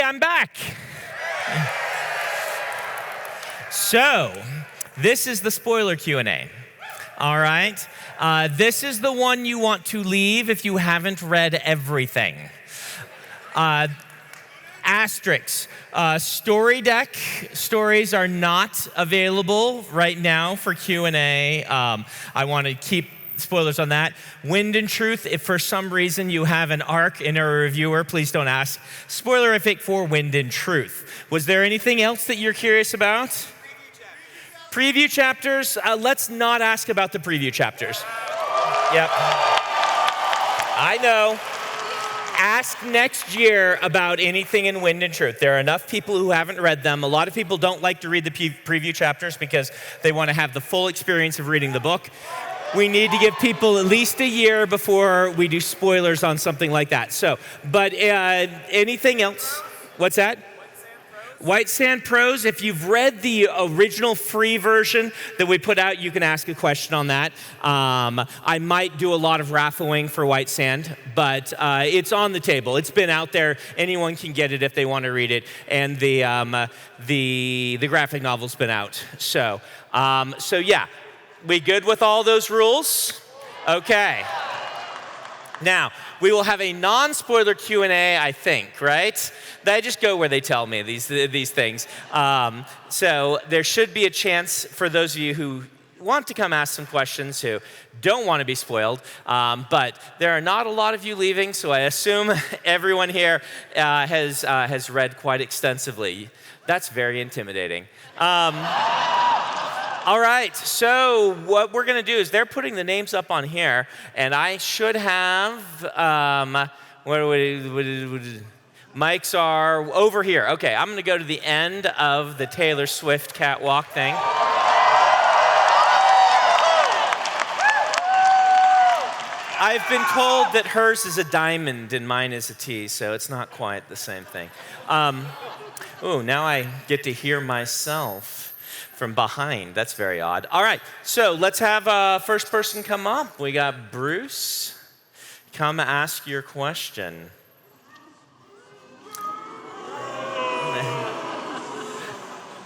I'm back. So, this is the spoiler Q&A. All right? This is the one you want to leave if you haven't read everything. Asterisks. Story deck stories are not available right now for Q&A. I want to keep spoilers on that. Wind and Truth, if for some reason you have an ARC in a reviewer, please don't ask. Spoilerific for Wind and Truth. Was there anything else that you're curious about? Preview chapters. Let's not ask about the preview chapters. Yep. I know. Ask next year about anything in Wind and Truth. There are enough people who haven't read them. A lot of people don't like to read the preview chapters because they want to have the full experience of reading the book. We need to give people at least a year before we do spoilers on something like that. So, but anything else? What's that? White Sand Pros, if you've read the original free version that we put out, you can ask a question on that. I might do a lot of raffling for White Sand, but it's on the table. It's been out there. Anyone can get it if they want to read it. And the graphic novel's been out. So yeah, we good with all those rules? Okay. Now, we will have a non-spoiler Q&A, I think, right? I just go where they tell me these things. So there should be a chance for those of you who want to come ask some questions, who don't want to be spoiled. But there are not a lot of you leaving, so I assume everyone here has read quite extensively. That's very intimidating. All right, so what we're going to do is they're putting the names up on here, and I should have, mics are over here. Okay, I'm going to go to the end of the Taylor Swift catwalk thing. I've been told that hers is a diamond and mine is a T, so it's not quite the same thing. Ooh, now I get to hear myself from behind. That's very odd. All right, so let's have first person come up. We got Bruce. Come ask your question.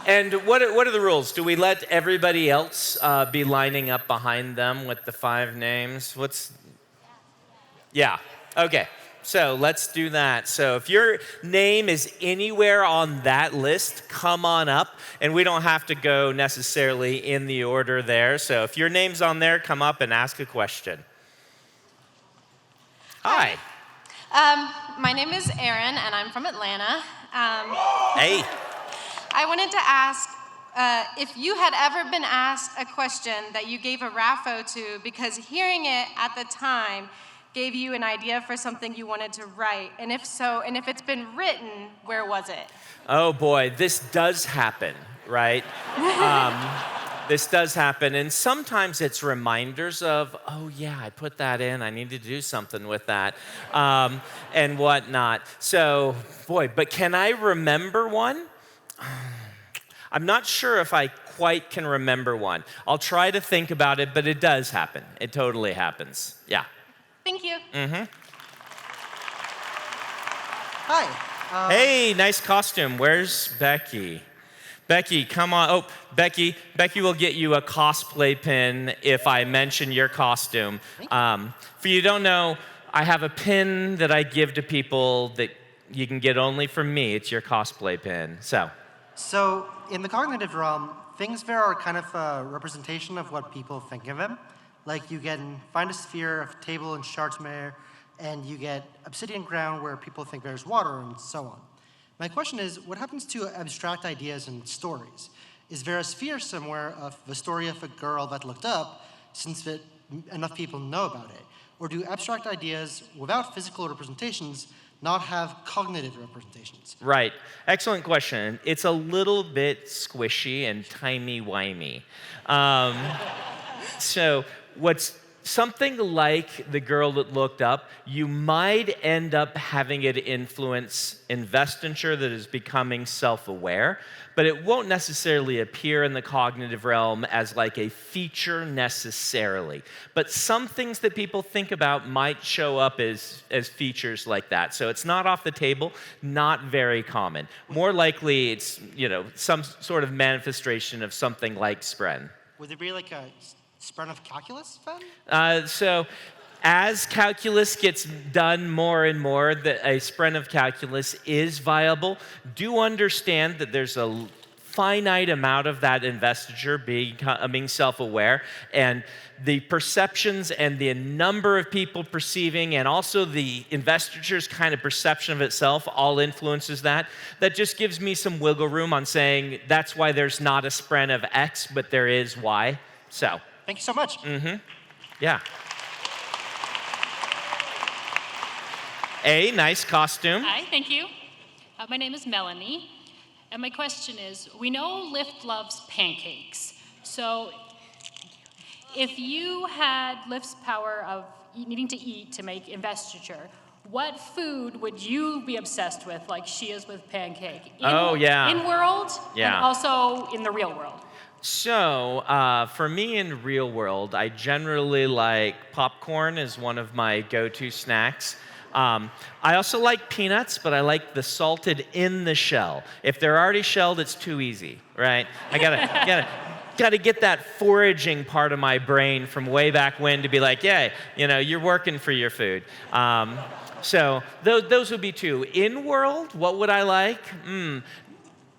And what are the rules? Do we let everybody else be lining up behind them with the 5 names? Yeah, okay. So let's do that. So if your name is anywhere on that list, come on up. And we don't have to go necessarily in the order there. So if your name's on there, come up and ask a question. Hi. My name is Erin, and I'm from Atlanta. Hey. I wanted to ask if you had ever been asked a question that you gave a raffo to because hearing it at the time gave you an idea for something you wanted to write, and if so, and if it's been written, where was it? Oh boy, this does happen, right? This does happen, and sometimes it's reminders of, oh yeah, I put that in, I need to do something with that, and whatnot. So, boy, but can I remember one? I'm not sure if I quite can remember one. I'll try to think about it, but it does happen. It totally happens, yeah. Thank you. Mm-hmm. Hi. Hey, nice costume. Where's Becky? Becky, come on. Oh, Becky will get you a cosplay pin if I mention your costume. For you who don't know, I have a pin that I give to people that you can get only from me. It's your cosplay pin. So in the cognitive realm, things there are kind of a representation of what people think of them. Like you can find a sphere of table and Chartmere, and you get obsidian ground where people think there's water and so on. My question is, what happens to abstract ideas and stories? Is there a sphere somewhere of the story of a girl that looked up, since enough people know about it? Or do abstract ideas without physical representations not have cognitive representations? Right. Excellent question. It's a little bit squishy and timey-wimey. So what's something like The Girl That Looked Up, you might end up having it influence investiture that is becoming self-aware, but it won't necessarily appear in the cognitive realm as like a feature necessarily. But some things that people think about might show up as features like that. So it's not off the table, not very common. More likely it's, some sort of manifestation of something like Spren. Would there be like a Spren of calculus then? So as calculus gets done more and more, a Spren of calculus is viable. Do understand that there's a finite amount of that investiture becoming self-aware, and the perceptions and the number of people perceiving and also the investiture's kind of perception of itself all influences that. That just gives me some wiggle room on saying that's why there's not a Spren of X, but there is Y. So. Thank you so much. Yeah. A nice costume. Hi, thank you. My name is Melanie, and my question is, we know Lyft loves pancakes. So if you had Lyft's power of needing to eat to make investiture, what food would you be obsessed with like she is with pancake? In world, and also in the real world. So, for me in real world, I generally like popcorn as one of my go-to snacks. I also like peanuts, but I like the salted in the shell. If they're already shelled, it's too easy, right? I gotta get that foraging part of my brain from way back when to be like, yeah, you're working for your food. So those would be two. In world, what would I like?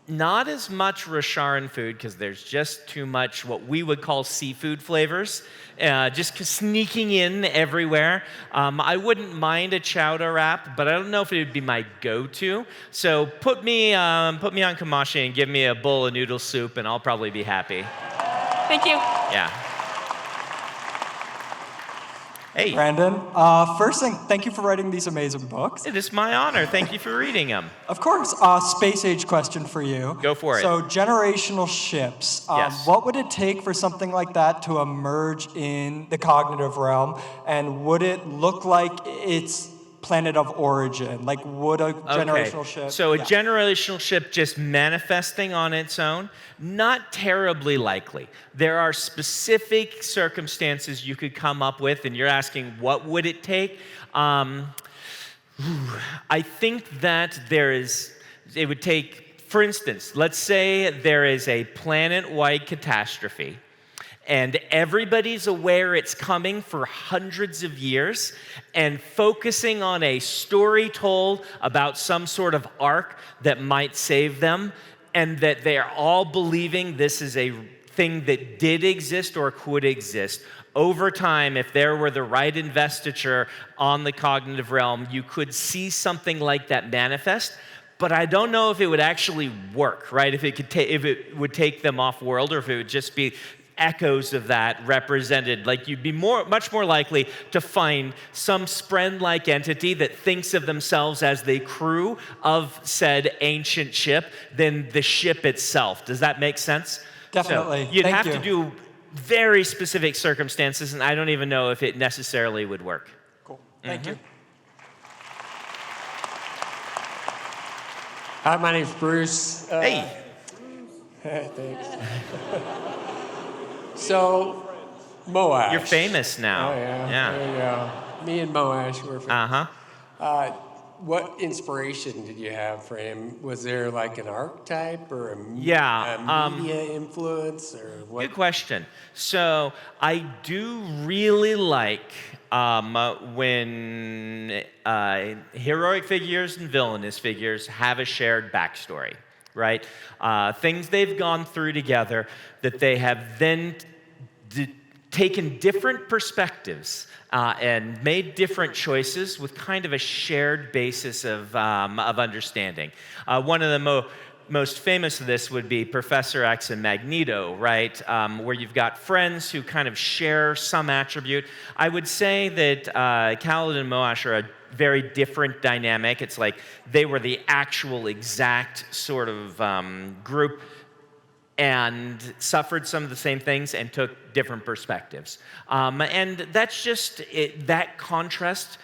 Not as much Rasharan food, because there's just too much what we would call seafood flavors, just sneaking in everywhere. I wouldn't mind a chowder wrap, but I don't know if it would be my go-to. So put me on Kamashi and give me a bowl of noodle soup, and I'll probably be happy. Thank you. Yeah. Hey. Brandon, first thing, thank you for writing these amazing books. It is my honor. Thank you for reading them. Of course, space age question for you. Go for it. So generational ships, Yes. What would it take for something like that to emerge in the cognitive realm? And would it look like it's planet of origin? Like, would a generational ship? So a generational ship just manifesting on its own, not terribly likely. There are specific circumstances you could come up with, and you're asking what would it take? I think that it would take, for instance, let's say there is a planet-wide catastrophe, and everybody's aware it's coming for hundreds of years, and focusing on a story told about some sort of arc that might save them, and that they are all believing this is a thing that did exist or could exist. Over time, if there were the right investiture on the cognitive realm, you could see something like that manifest. But I don't know if it would actually work, right? If it would take them off world, or if it would just be echoes of that represented. Like, you'd be much more likely to find some Spren-like entity that thinks of themselves as the crew of said ancient ship than the ship itself. Does that make sense? Definitely. So you'd have to do very specific circumstances, and I don't even know if it necessarily would work. Cool. Thank you. Hi, my name's Bruce. Hey. Thanks. So, Moash. You're famous now. Oh, yeah. There you go. Me and Moash were famous. What inspiration did you have for him? Was there like an archetype or a media influence, or what? Good question. So I do really like when heroic figures and villainous figures have a shared backstory, right? Things they've gone through together that they have then taken different perspectives and made different choices with kind of a shared basis of understanding. One of the most famous of this would be Professor X and Magneto, right? Where you've got friends who kind of share some attribute. I would say that Khaled and Moash are a very different dynamic. It's like they were the actual exact sort of group and suffered some of the same things and took different perspectives. And that's just, that contrast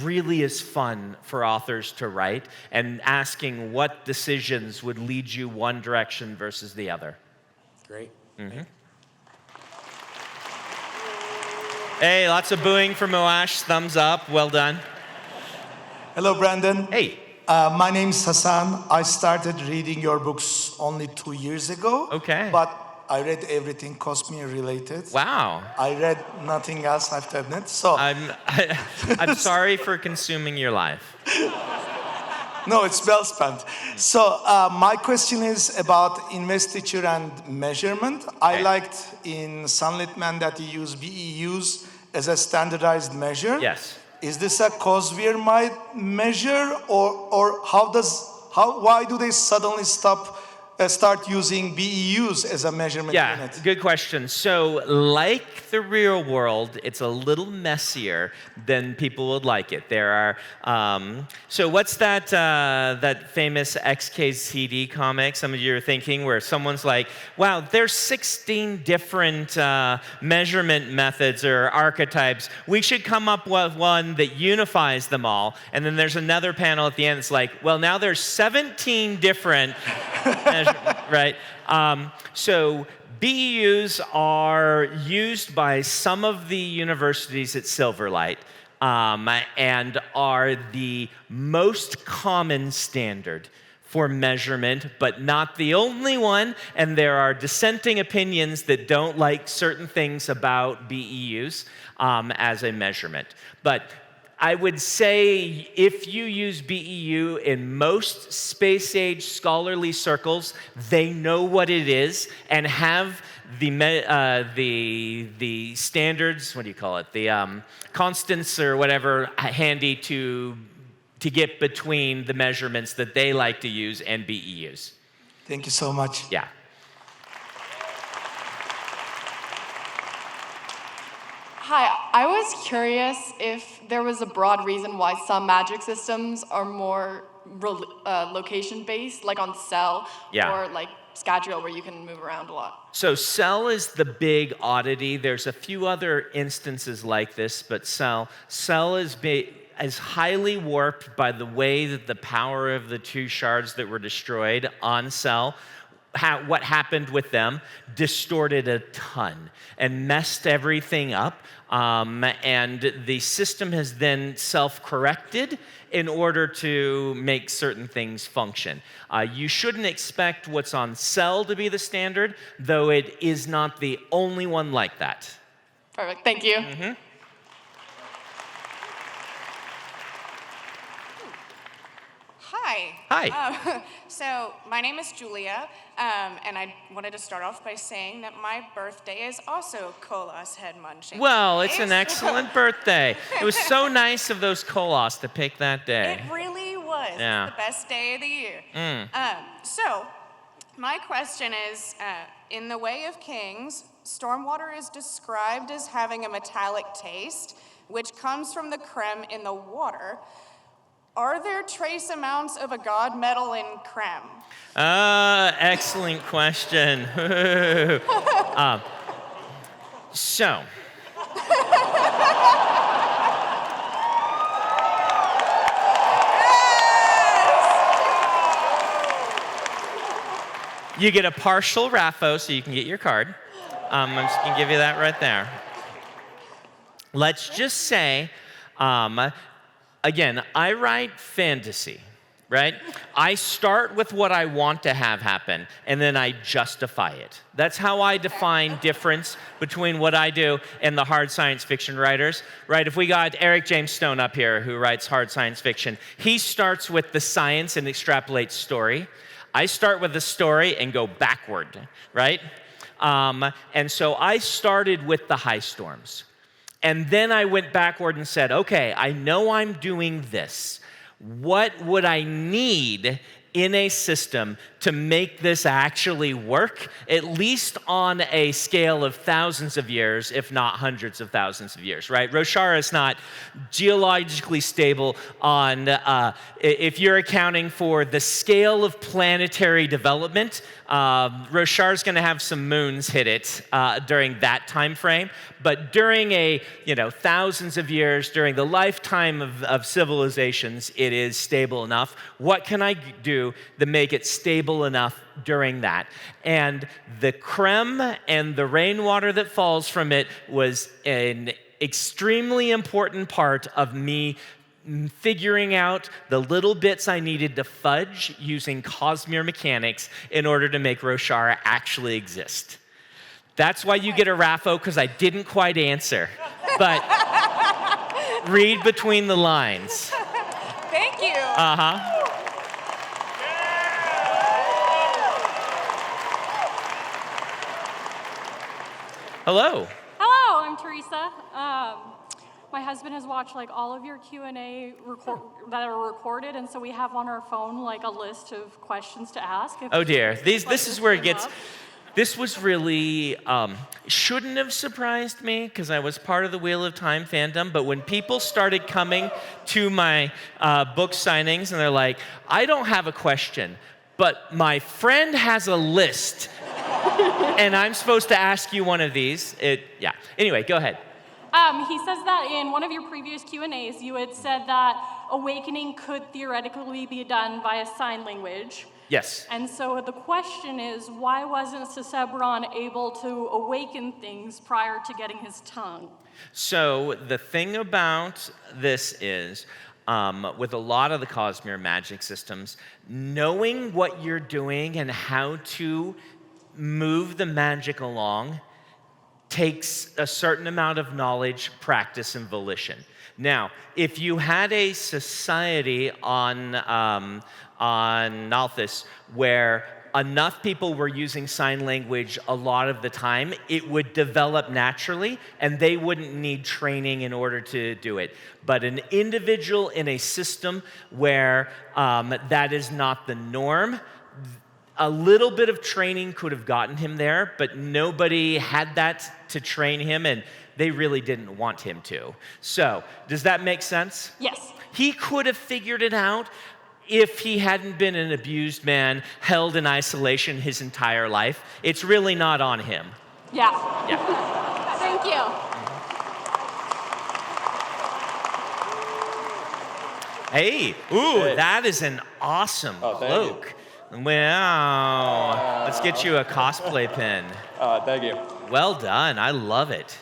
really is fun for authors to write, and asking what decisions would lead you one direction versus the other. Great. Mm-hmm. Hey, lots of booing from Moash. Thumbs up. Well done. Hello, Brandon. Hey. My name's Hassan. I started reading your books only 2 years ago. Okay. But I read everything Cosmere related. Wow. I read nothing else, I have to admit. So I'm sorry for consuming your life. No, it's well spent. So my question is about investiture and measurement. I liked in Sunlit Man that you use BEUs as a standardized measure. Yes. Is this a Cosmere measure, or why do they suddenly start using BEUs as a measurement unit? Yeah, good question. So, like the real world, it's a little messier than people would like it. There are, so what's that famous XKCD comic some of you are thinking, where someone's like, wow, there's 16 different measurement methods or archetypes. We should come up with one that unifies them all. And then there's another panel at the end that's like, well, now there's 17 different right? So BEUs are used by some of the universities at Silverlight, and are the most common standard for measurement, but not the only one. And there are dissenting opinions that don't like certain things about BEUs as a measurement. But I would say if you use BEU in most space-age scholarly circles, they know what it is and have the standards, what do you call it, the constants or whatever, handy to get between the measurements that they like to use and BEUs. Thank you so much. Yeah. Hi, I was curious if there was a broad reason why some magic systems are more location-based, like on Cell, or like Scadrial, where you can move around a lot. So Cell is the big oddity. There's a few other instances like this, but Cell is highly warped by the way that the power of the 2 shards that were destroyed on Cell, what happened with them, distorted a ton and messed everything up. And the system has then self-corrected in order to make certain things function. You shouldn't expect what's on Cell to be the standard, though it is not the only one like that. Perfect, thank you. Mm-hmm. Hi. Hi. So my name is Julia, and I wanted to start off by saying that my birthday is also Kolos head munching. Well, it's an excellent birthday. It was so nice of those Kolos to pick that day. It really was. Yeah. It's the best day of the year. So my question is, in The Way of Kings, stormwater is described as having a metallic taste, which comes from the creme in the water. Are there trace amounts of a god metal in creme? Excellent question. So. You get a partial RAFO so you can get your card. I'm just going to give you that right there. Let's just say, again, I write fantasy, right? I start with what I want to have happen, and then I justify it. That's how I define difference between what I do and the hard science fiction writers, right? If we got Eric James Stone up here, who writes hard science fiction, he starts with the science and extrapolates story. I start with the story and go backward, right? And so I started with the high storms. And then I went backward and said, okay, I know I'm doing this. What would I need in a system to make this actually work, at least on a scale of thousands of years, if not hundreds of thousands of years, right? Roshara is not geologically stable on, if you're accounting for the scale of planetary development, Roshar is going to have some moons hit it during that time frame, but during thousands of years, during the lifetime of civilizations, it is stable enough. What can I do to make it stable enough during that? And the creme and the rainwater that falls from it was an extremely important part of me figuring out the little bits I needed to fudge using Cosmere mechanics in order to make Roshara actually exist. That's why you get a Raffo, because I didn't quite answer. But read between the lines. Thank you. Uh-huh. Hello. Hello, I'm Teresa. My husband has watched all of your Q&A that are recorded, and so we have on our phone a list of questions to ask. Oh dear, this is where it gets. This was really shouldn't have surprised me because I was part of the Wheel of Time fandom. But when people started coming to my book signings and they're like, "I don't have a question, but my friend has a list." And I'm supposed to ask you one of these. Anyway, go ahead. He says that in one of your previous Q&As, you had said that awakening could theoretically be done via sign language. Yes. And so the question is, why wasn't Sisebron able to awaken things prior to getting his tongue? So the thing about this is, with a lot of the Cosmere magic systems, knowing what you're doing and how to move the magic along takes a certain amount of knowledge, practice, and volition. Now, if you had a society on Nalthis where enough people were using sign language a lot of the time, it would develop naturally, and they wouldn't need training in order to do it. But an individual in a system where that is not the norm, a little bit of training could have gotten him there, but nobody had that to train him, and they really didn't want him to. So, does that make sense? Yes. He could have figured it out if he hadn't been an abused man held in isolation his entire life. It's really not on him. Yeah. Yeah. Thank you. Hey, that is an awesome cloak. Wow. Let's get you a cosplay pin. Thank you. Well done. I love it.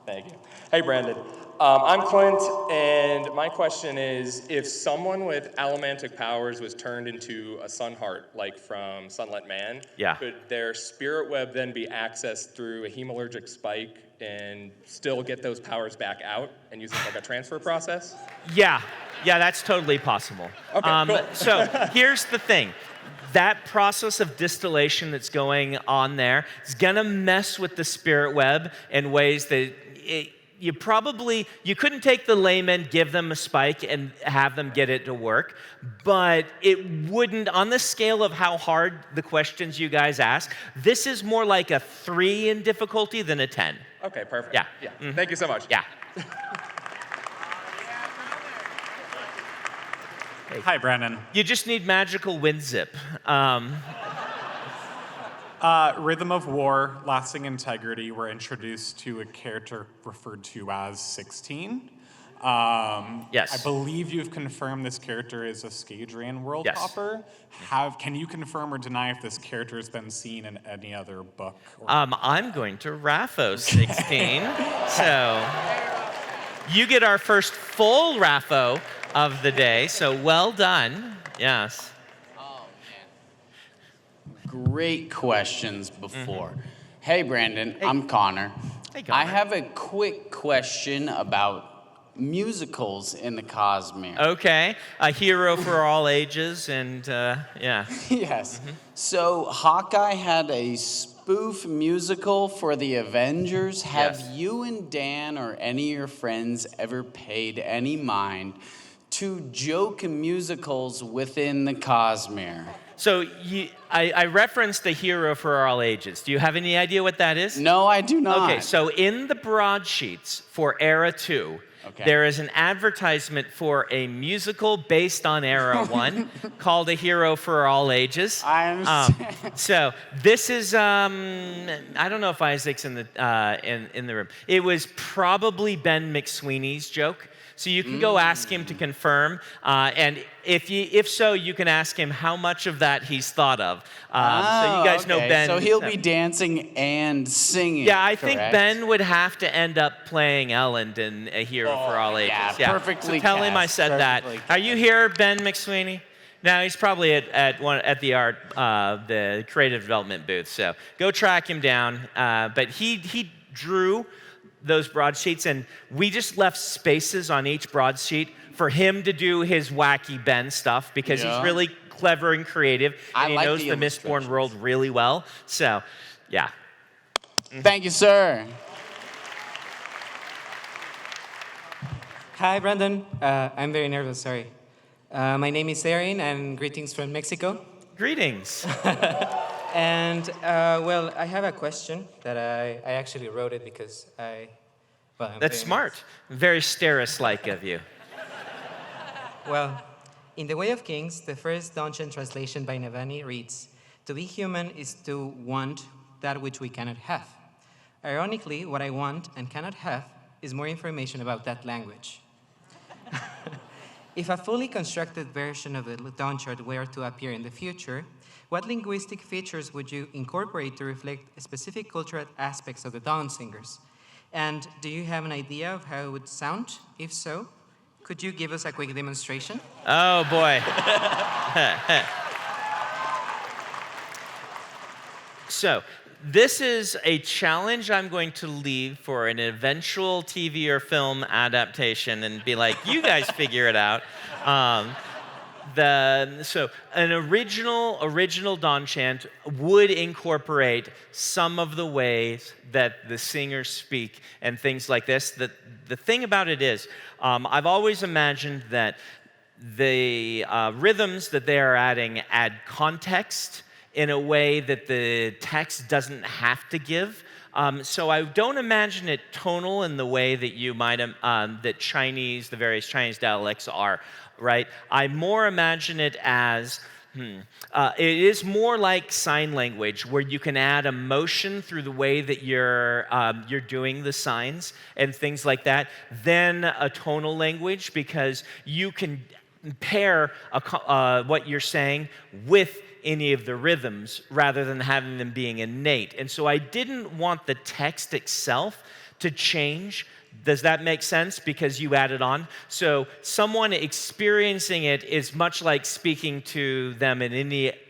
Thank you. Hey, Brandon. I'm Clint, and my question is, if someone with allomantic powers was turned into a sun heart, like from Sunlit Man, could their spirit web then be accessed through a hemalurgic spike and still get those powers back out and use it like a transfer process? Yeah, that's totally possible. Okay, cool. So here's the thing. That process of distillation that's going on there is gonna mess with the spirit web in ways that you couldn't take the layman, give them a spike, and have them get it to work, but it wouldn't, on the scale of how hard the questions you guys ask, this is more like a 3 in difficulty than a 10. Okay, perfect. Yeah. Mm-hmm. Thank you so much. Yeah. Hi, Brandon. You just need magical wind zip. Rhythm of War, Lasting Integrity were introduced to a character referred to as 16. Yes. I believe you've confirmed this character is a Scadrian world hopper. Can you confirm or deny if this character has been seen in any other book? I'm going to Raffo 16. So you get our first full Raffo of the day. So well done. Yes. Great questions before. Hey, Brandon, I'm Connor. Hey, Connor. I have a quick question about musicals in the Cosmere. Okay, a hero for all ages, and yeah. Yes. So Hawkeye had a spoof musical for the Avengers. Have you and Dan or any of your friends ever paid any mind to joke musicals within the Cosmere? So I referenced a hero for all ages. Do you have any idea what that is? No, I do not. Okay, so in the broadsheets for Era 2, there is an advertisement for a musical based on Era 1 called A Hero for All Ages. I understand. So this is, I don't know if Isaac's in the room. It was probably Ben McSweeney's joke. So you can go ask him to confirm, and if so, you can ask him how much of that he's thought of. So you guys know Ben. So he'll be dancing and singing. Yeah, I think correct? Ben would have to end up playing Elend in A Hero for All Ages. Yeah, perfectly So tell him I cast, said that. perfectly Are you here, Ben McSweeney? No, he's probably at the creative development booth. So go track him down. But he drew those broadsheets, and we just left spaces on each broadsheet for him to do his wacky Ben stuff because he's really clever and creative, and he knows the Mistborn world really well. So, yeah. Thank you, sir. Hi, Brandon. I'm very nervous, sorry. My name is Erin, and greetings from Mexico. Greetings. And, well, I have a question that I actually wrote it because I'm That's smart. Very Steris-like of you. Well, in The Way of Kings, the first Dungeon translation by Navani reads, "To be human is to want that which we cannot have." Ironically, what I want and cannot have is more information about that language. If a fully constructed version of the Dawnchart were to appear in the future, what linguistic features would you incorporate to reflect specific cultural aspects of the Dawn Singers? And do you have an idea of how it would sound? If so, could you give us a quick demonstration? Oh, boy. So, this is a challenge I'm going to leave for an eventual TV or film adaptation and be like, you guys figure it out. So an original Dawn chant would incorporate some of the ways that the singers speak and things like this. The thing about it is, I've always imagined that the rhythms that they are adding add context in a way that the text doesn't have to give. So I don't imagine it tonal in the way that you might, that the various Chinese dialects are, right? I more imagine it as, it is more like sign language where you can add emotion through the way that you're doing the signs and things like that than a tonal language, because you can pair what you're saying with any of the rhythms rather than having them being innate. And so I didn't want the text itself to change. Does that make sense? Because you added on. So someone experiencing it is much like speaking to them in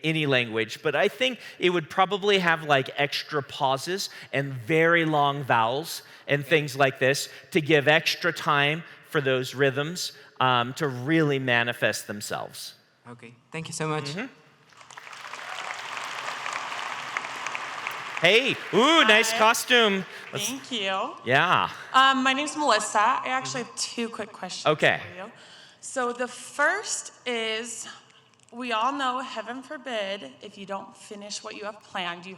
any language, but I think it would probably have like extra pauses and very long vowels and things like this to give extra time for those rhythms to really manifest themselves. Okay, thank you so much. Hey, ooh, nice costume. Thank you. Yeah. My name's Melissa. I actually have two quick questions for you. So the first is, we all know, heaven forbid, if you don't finish what you have planned, you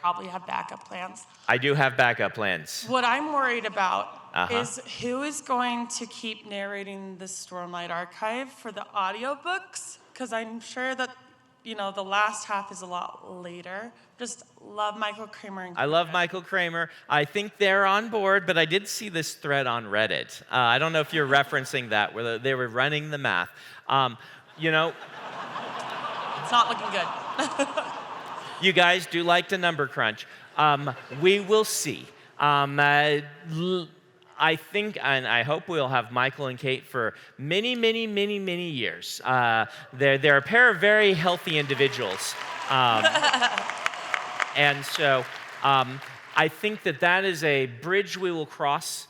probably have backup plans. I do have backup plans. What I'm worried about is who is going to keep narrating the Stormlight Archive for the audiobooks? Because I'm sure that, you know, the last half is a lot later. Just love Michael Kramer. I love Michael Kramer. I think they're on board, but I did see this thread on Reddit. I don't know if you're referencing that, where they were running the math. You know, it's not looking good. You guys do like to number crunch. We will see. I think, and I hope we'll have Michael and Kate for many, many, many, many years. They're a pair of very healthy individuals. And so I think that is a bridge we will cross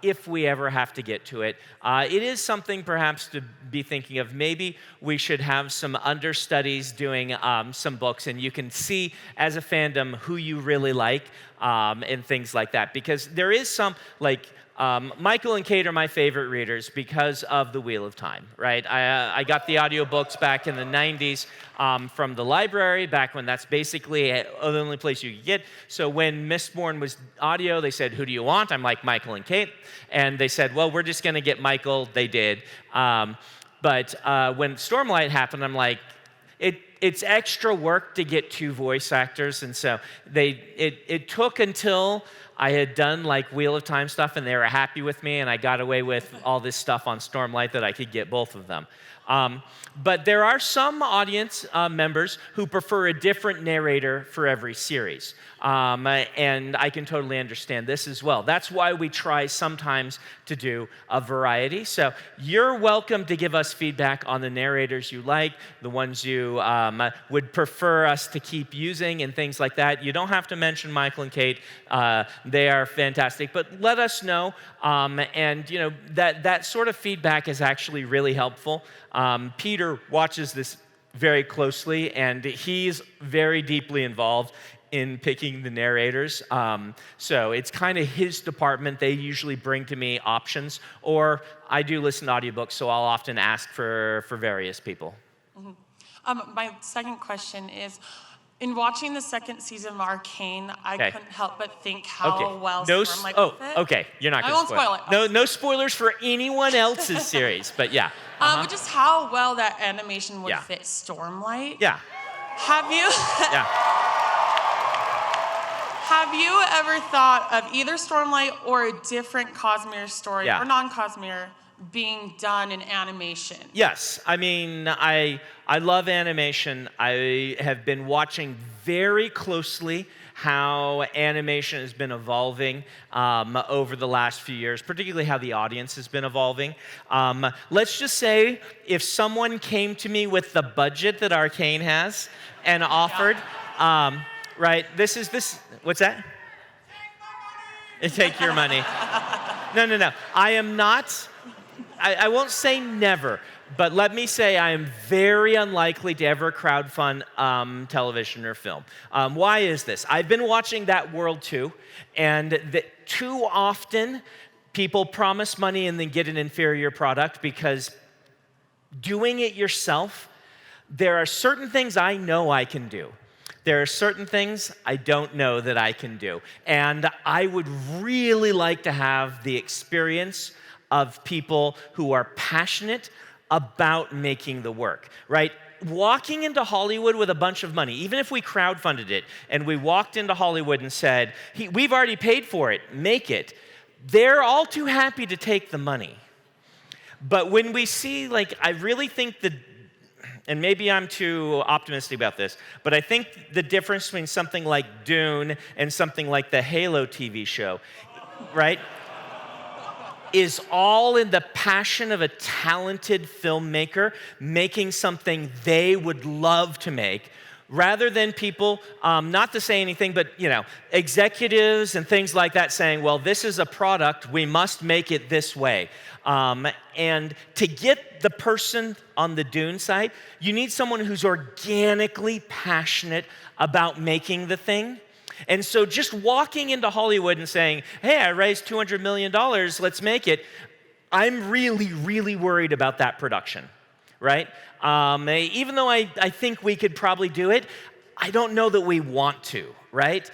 if we ever have to get to it. It is something perhaps to be thinking of. Maybe we should have some understudies doing some books, and you can see as a fandom who you really like and things like that. Because there is some, like, Michael and Kate are my favorite readers because of the Wheel of Time, right? I got the audiobooks back in the 90s from the library, back when that's basically the only place you could get. So when Mistborn was audio, they said, who do you want? I'm like, Michael and Kate. And they said, well, we're just going to get Michael. They did. But when Stormlight happened, I'm like, it's extra work to get 2 voice actors. And so it took until I had done like Wheel of Time stuff and they were happy with me and I got away with all this stuff on Stormlight that I could get both of them. But there are some audience members who prefer a different narrator for every series. And I can totally understand this as well. That's why we try sometimes to do a variety. So you're welcome to give us feedback on the narrators you like, the ones you would prefer us to keep using and things like that. You don't have to mention Michael and Kate. They are fantastic. But let us know. And you know that sort of feedback is actually really helpful. Peter watches this very closely, and he's very deeply involved in picking the narrators. So it's kind of his department. They usually bring to me options, or I do listen to audiobooks, so I'll often ask for various people. Mm-hmm. My second question is, in watching the second season of Arcane, I couldn't help but think how well Stormlight would fit. Okay, you're not going to I won't spoil it. No spoilers for anyone else's series, but yeah. But just how well that animation would fit Stormlight. Yeah. Have you? Yeah. Have you ever thought of either Stormlight or a different Cosmere story or non-Cosmere being done in animation? Yes, I mean, I love animation. I have been watching very closely how animation has been evolving over the last few years, particularly how the audience has been evolving. Let's just say if someone came to me with the budget that Arcane has and offered, right, what's that? Take your money. No. I am not, I won't say never, but let me say I am very unlikely to ever crowdfund television or film. Why is this? I've been watching that world too, and too often people promise money and then get an inferior product because doing it yourself, there are certain things I know I can do. There are certain things I don't know that I can do. And I would really like to have the experience of people who are passionate about making the work, right? Walking into Hollywood with a bunch of money, even if we crowdfunded it and we walked into Hollywood and said, we've already paid for it, make it, they're all too happy to take the money. But when we see, like, I really think and maybe I'm too optimistic about this, but I think the difference between something like Dune and something like the Halo TV show, right, is all in the passion of a talented filmmaker making something they would love to make, rather than people, not to say anything, but executives and things like that saying, well, this is a product, we must make it this way. And to get the person on the Dune side, you need someone who's organically passionate about making the thing. And so just walking into Hollywood and saying, hey, I raised $200 million, let's make it, I'm really, really worried about that production, right? Even though I think we could probably do it, I don't know that we want to, right?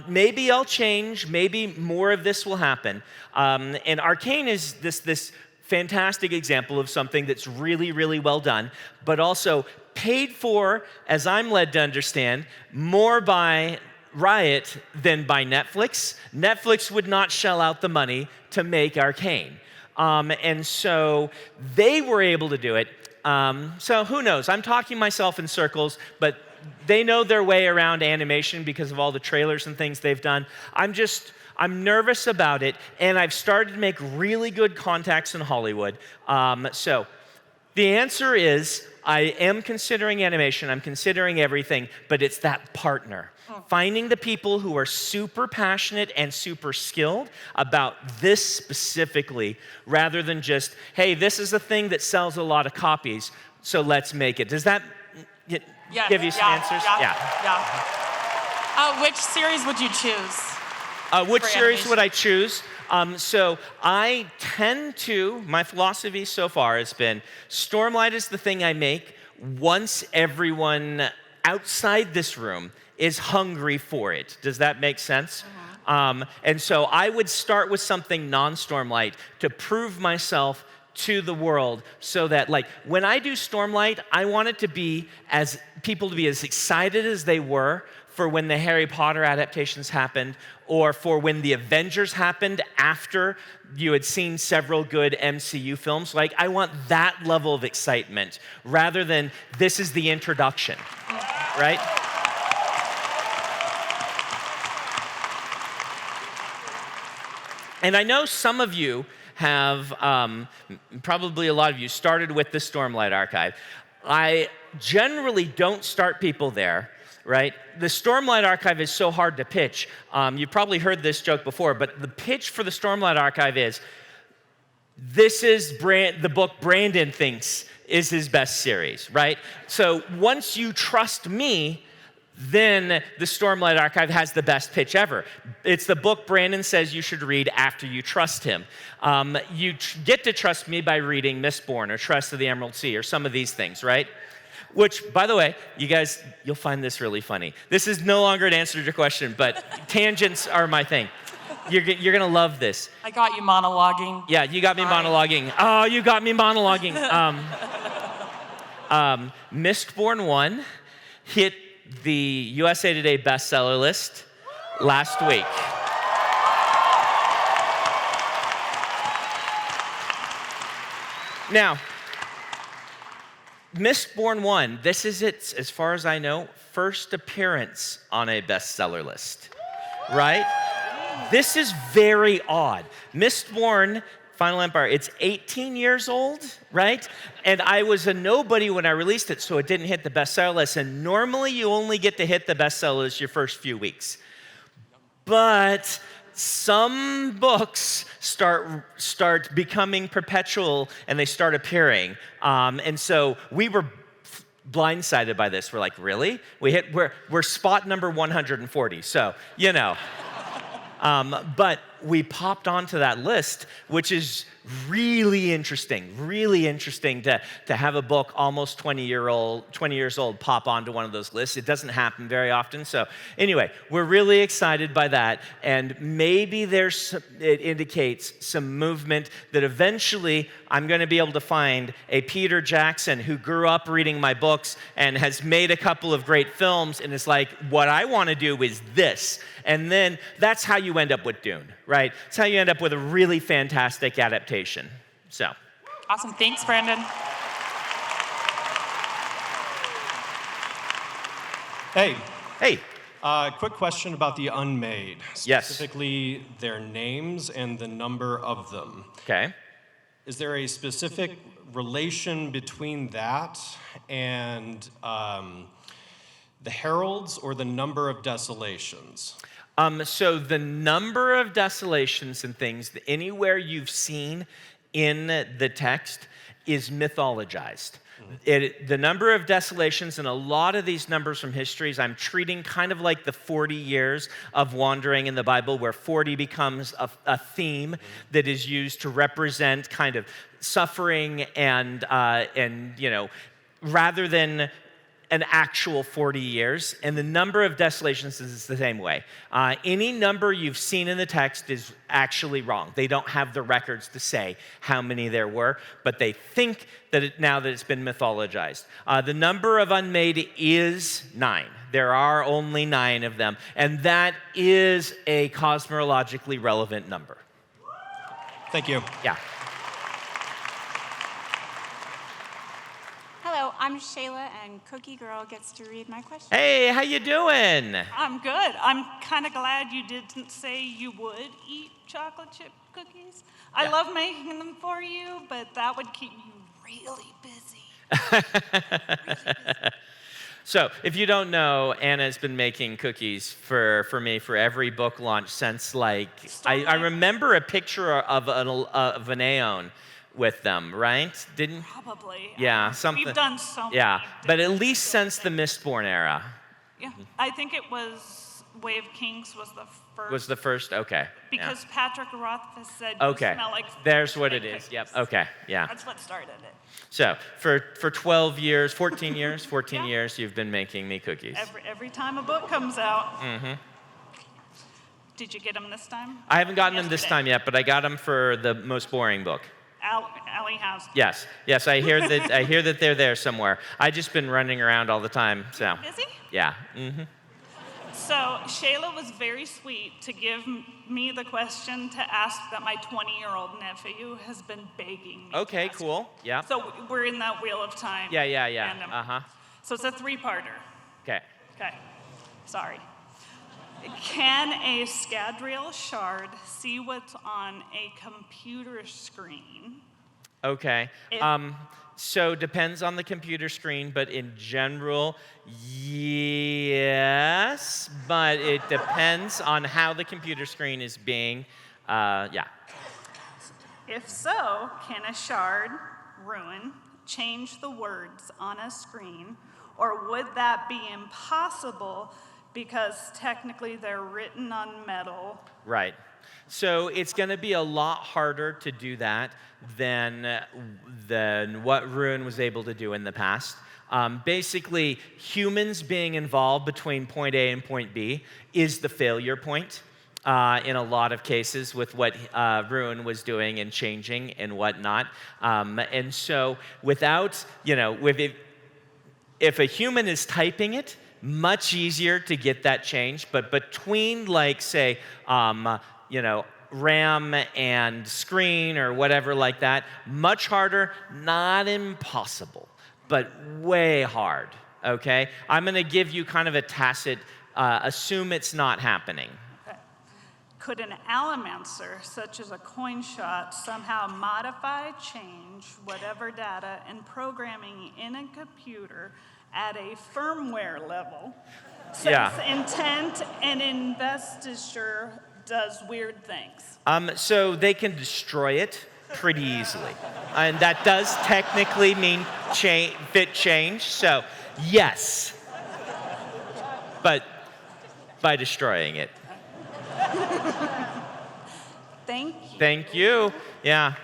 Maybe I'll change, maybe more of this will happen. And Arcane is this fantastic example of something that's really, really well done, but also paid for, as I'm led to understand, more by Riot than by Netflix. Netflix would not shell out the money to make Arcane. And so they were able to do it. So who knows? I'm talking myself in circles, but they know their way around animation because of all the trailers and things they've done. I'm nervous about it, and I've started to make really good contacts in Hollywood. So the answer is I am considering animation, I'm considering everything, but it's that partner. Finding the people who are super passionate and super skilled about this specifically, rather than just, hey, this is a thing that sells a lot of copies, so let's make it. Does that give you some answers? Yeah. Which series would you choose? Which series would I choose? So I tend to, my philosophy so far has been, Stormlight is the thing I make once everyone outside this room is hungry for it. Does that make sense? And so I would start with something non-Stormlight to prove myself to the world, so that like when I do Stormlight, I want it to be people to be as excited as they were for when the Harry Potter adaptations happened, or for when the Avengers happened after you had seen several good MCU films. Like, I want that level of excitement rather than this is the introduction, right? And I know some of you have, probably a lot of you, started with the Stormlight Archive. I generally don't start people there, right? The Stormlight Archive is so hard to pitch. You've probably heard this joke before, but the pitch for the Stormlight Archive is, this is the book Brandon thinks is his best series, right? So once you trust me, then the Stormlight Archive has the best pitch ever. It's the book Brandon says you should read after you trust him. You get to trust me by reading Mistborn or Trust of the Emerald Sea or some of these things, right? Which, by the way, you guys, you'll find this really funny. This is no longer an answer to your question, but tangents are my thing. You're going to love this. I got you monologuing. Yeah, you got me monologuing. Oh, you got me monologuing. Mistborn 1 hit the USA Today bestseller list last week. Now, Mistborn 1, this is its, as far as I know, first appearance on a bestseller list, right? This is very odd. Mistborn, Final Empire, it's 18 years old, right? And I was a nobody when I released it, so it didn't hit the bestseller list. And normally you only get to hit the bestseller list your first few weeks. But some books start becoming perpetual and they start appearing. And so we were blindsided by this. We're like, really? We're spot number 140. So, you know. But we popped onto that list, which is really interesting to have a book almost 20 years old pop onto one of those lists. It doesn't happen very often. So anyway, we're really excited by that, and maybe it indicates some movement that eventually I'm going to be able to find a Peter Jackson who grew up reading my books and has made a couple of great films and is like, what I want to do is this. And then that's how you end up with Dune, right? It's how you end up with a really fantastic adaptation. So. Awesome. Thanks, Brandon. Hey. Hey. Quick question about the unmade. Yes. Specifically their names and the number of them. Okay. Is there a specific relation between that and the heralds or the number of desolations? So the number of desolations and things, anywhere you've seen in the text is mythologized. The number of desolations and a lot of these numbers from histories I'm treating kind of like the 40 years of wandering in the Bible, where 40 becomes a theme that is used to represent kind of suffering and you know, rather than an actual 40 years, and the number of desolations is the same way. Any number you've seen in the text is actually wrong. They don't have the records to say how many there were, but they think that now that it's been mythologized. The number of unmade is 9. There are only 9 of them, and that is a cosmologically relevant number. Thank you. Yeah. Hello, I'm Shayla, and Cookie Girl gets to read my question. Hey, how you doing? I'm good. I'm kind of glad you didn't say you would eat chocolate chip cookies. I love making them for you, but that would keep you really busy. So, if you don't know, Anna's been making cookies for me for every book launch since, like, I remember a picture of an Aeon with them, right? Probably. Yeah, something. We've done so many. Yeah, but at least since the Mistborn era. Yeah, I think it was Way of Kings was the first. Was the first? Okay. Because Patrick Rothfuss said Okay. you smell like There's what it cookies. is. Yep. Okay. Yeah. That's what started it. So for 12 years, 14 years, 14 years, you've been making me cookies. Every time a book comes out. Mm-hmm. Did you get them this time? I haven't gotten them this time yet, but I got them for the most boring book. Allie has. Yes. Yes. I hear that. I hear that they're there somewhere. I just been running around all the time. So. Busy? Yeah. Mm-hmm. So Shayla was very sweet to give me the question to ask that my 20-year-old nephew has been begging me. Okay. Cool. Yeah. So we're in that wheel of time. Yeah. fandom. So it's a three-parter. Okay. Okay. Sorry. Can a Scadrial shard see what's on a computer screen? Okay. So depends on the computer screen, but in general, yes. But it depends on how the computer screen is being, yeah. If so, can a shard, ruin, change the words on a screen, or would that be impossible because technically they're written on metal? Right. So it's going to be a lot harder to do that than what Ruin was able to do in the past. Basically, humans being involved between point A and point B is the failure point in a lot of cases with what Ruin was doing and changing and whatnot. And so without, if a human is typing it, much easier to get that changed. But between, like, say, RAM and screen or whatever like that, much harder, not impossible, but way hard, okay? I'm going to give you kind of a tacit, assume it's not happening. Okay. Could an Allomancer, such as a coin shot, somehow modify, change whatever data and programming in a computer at a firmware level, since intent and investiture does weird things? So they can destroy it pretty easily. And that does technically mean bit change, so yes. But by destroying it. Thank you. Thank you. Yeah.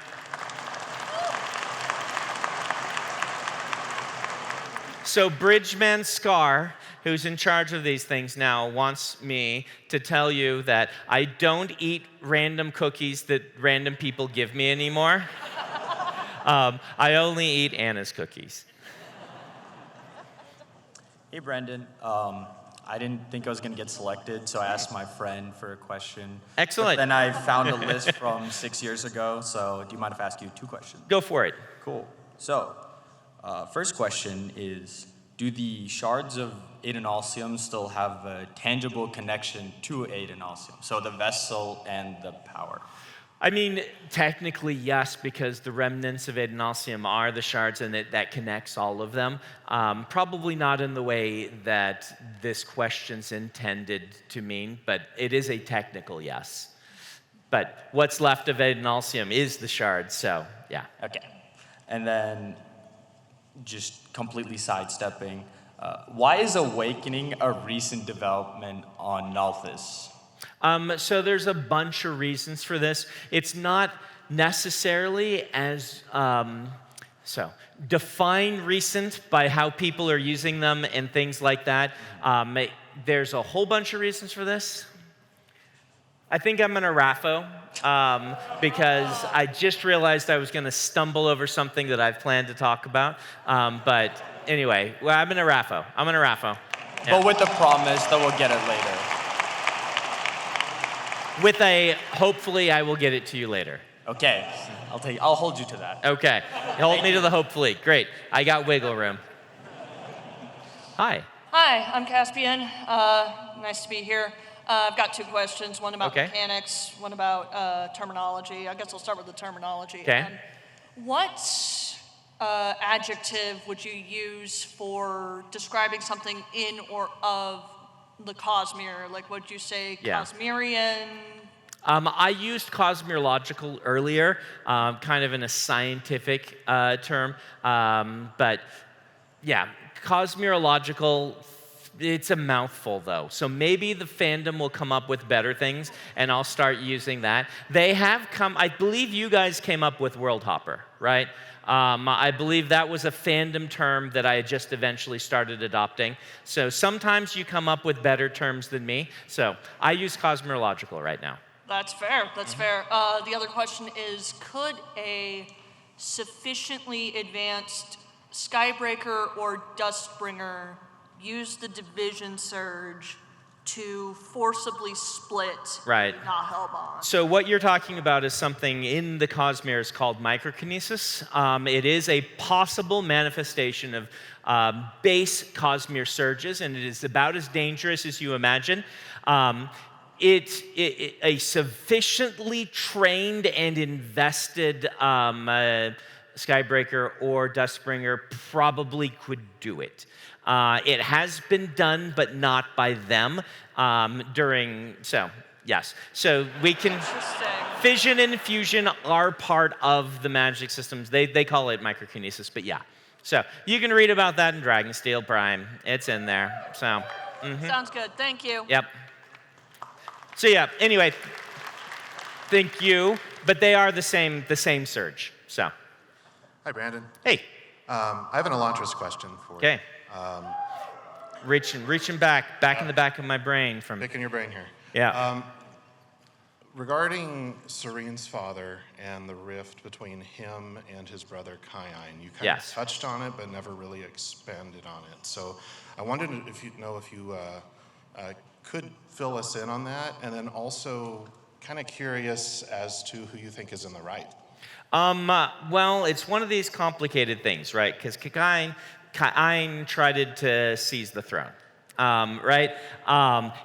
So Bridgeman Scar, who's in charge of these things now, wants me to tell you that I don't eat random cookies that random people give me anymore. I only eat Anna's cookies. Hey, Brandon. I didn't think I was going to get selected, so I asked my friend for a question. Excellent. But then I found a list from 6 years ago, so do you mind if I ask you two questions? Go for it. Cool. So, first question is, do the shards of Adonalsium still have a tangible connection to Adonalsium? So the vessel and the power. I mean, technically, yes, because the remnants of Adonalsium are the shards and that connects all of them. Probably not in the way that this question's intended to mean, but it is a technical yes. But what's left of Adonalsium is the shards, so yeah. Okay. And then, just completely sidestepping, why is Awakening a recent development on Nalthis? So there's a bunch of reasons for this. It's not necessarily as, define recent by how people are using them and things like that. There's a whole bunch of reasons for this. I think I'm gonna raffo because I just realized I was gonna stumble over something that I've planned to talk about. But anyway, well, I'm gonna raffo. Yeah. But with the promise that we'll get it later. With a, hopefully I will get it to you later. Okay, I'll hold you to that. Okay, hold me to the hopefully. Great, I got wiggle room. Hi. Hi, I'm Caspian. Nice to be here. I've got two questions, one about mechanics, one about terminology. I guess I'll start with the terminology. Okay. What adjective would you use for describing something in or of the Cosmere? Like, would you say Cosmerian? I used cosmological earlier, kind of in a scientific term. But yeah, cosmological it's a mouthful, though. So maybe the fandom will come up with better things, and I'll start using that. They have come, I believe you guys came up with World Hopper, right? I believe that was a fandom term that I just eventually started adopting. So sometimes you come up with better terms than me. So I use cosmological right now. That's fair. That's fair. The other question is, could a sufficiently advanced Skybreaker or Dustbringer use the division surge to forcibly split Right. not Hellbond? So what you're talking about is something in the Cosmeres called microkinesis. It is a possible manifestation of base Cosmere surges, and it is about as dangerous as you imagine. A sufficiently trained and invested Skybreaker or Dustbringer probably could do it. It has been done, but not by them yes. So we can, fission and fusion are part of the magic systems. They call it microkinesis, but yeah. So you can read about that in Dragonsteel Prime. It's in there, so. Sounds good, thank you. Yep. So yeah, anyway, thank you, but they are the same surge, so. Hi, Brandon. Hey. I have an Elantris question for you. Okay. Reaching back in the back of my brain from. Picking your brain here. Yeah. Regarding Serene's father and the rift between him and his brother Kyan, you kind Yes. of touched on it, but never really expanded on it. So I wondered if you could fill us in on that, and then also kind of curious as to who you think is in the right. Well, it's one of these complicated things, right? Because Kyan tried to seize the throne, right?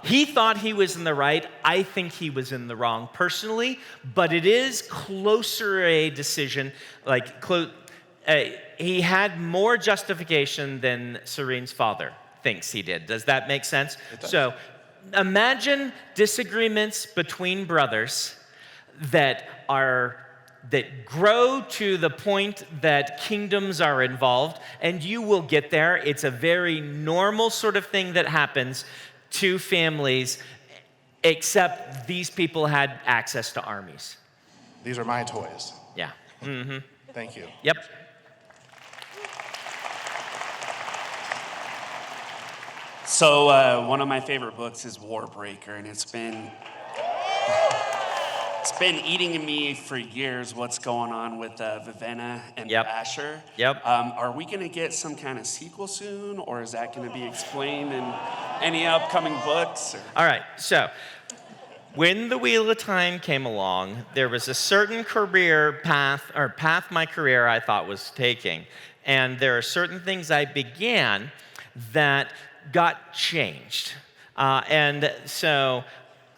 He thought he was in the right. I think he was in the wrong personally, but it is closer a decision, he had more justification than Serene's father thinks he did. Does that make sense? It does. So imagine disagreements between brothers that grow to the point that kingdoms are involved, and you will get there. It's a very normal sort of thing that happens to families, except these people had access to armies. These are my toys. Yeah. Mm-hmm. Thank you. Yep. So one of my favorite books is Warbreaker, and it's been eating at me for years what's going on with Vivenna and Basher. Yep. Are we going to get some kind of sequel soon, or is that going to be explained in any upcoming books? All right, so when the Wheel of Time came along, there was a certain career path my career I thought was taking, and there are certain things I began that got changed. And so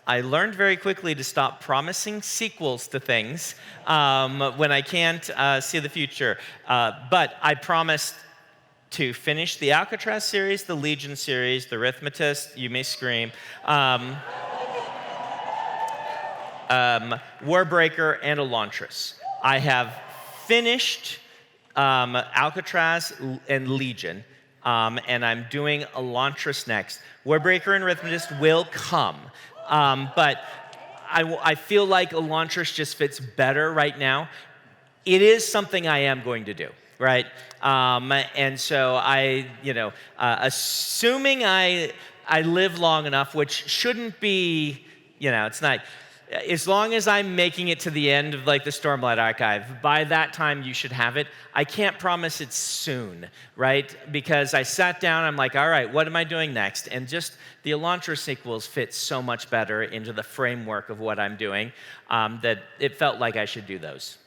I learned very quickly to stop promising sequels to things when I can't see the future. But I promised to finish the Alcatraz series, the Legion series, the Arithmetist, you may scream, Warbreaker, and Elantris. I have finished Alcatraz and Legion. And I'm doing Elantris next. Warbreaker and Arithmetist will come. But I feel like Elantris just fits better right now. It is something I am going to do, right? And so assuming I live long enough, which shouldn't be, it's not, as long as I'm making it to the end of the Stormlight Archive, by that time you should have it. I can't promise it's soon, right? Because I sat down, I'm like, all right, what am I doing next? And just the Elantris sequels fit so much better into the framework of what I'm doing that it felt like I should do those.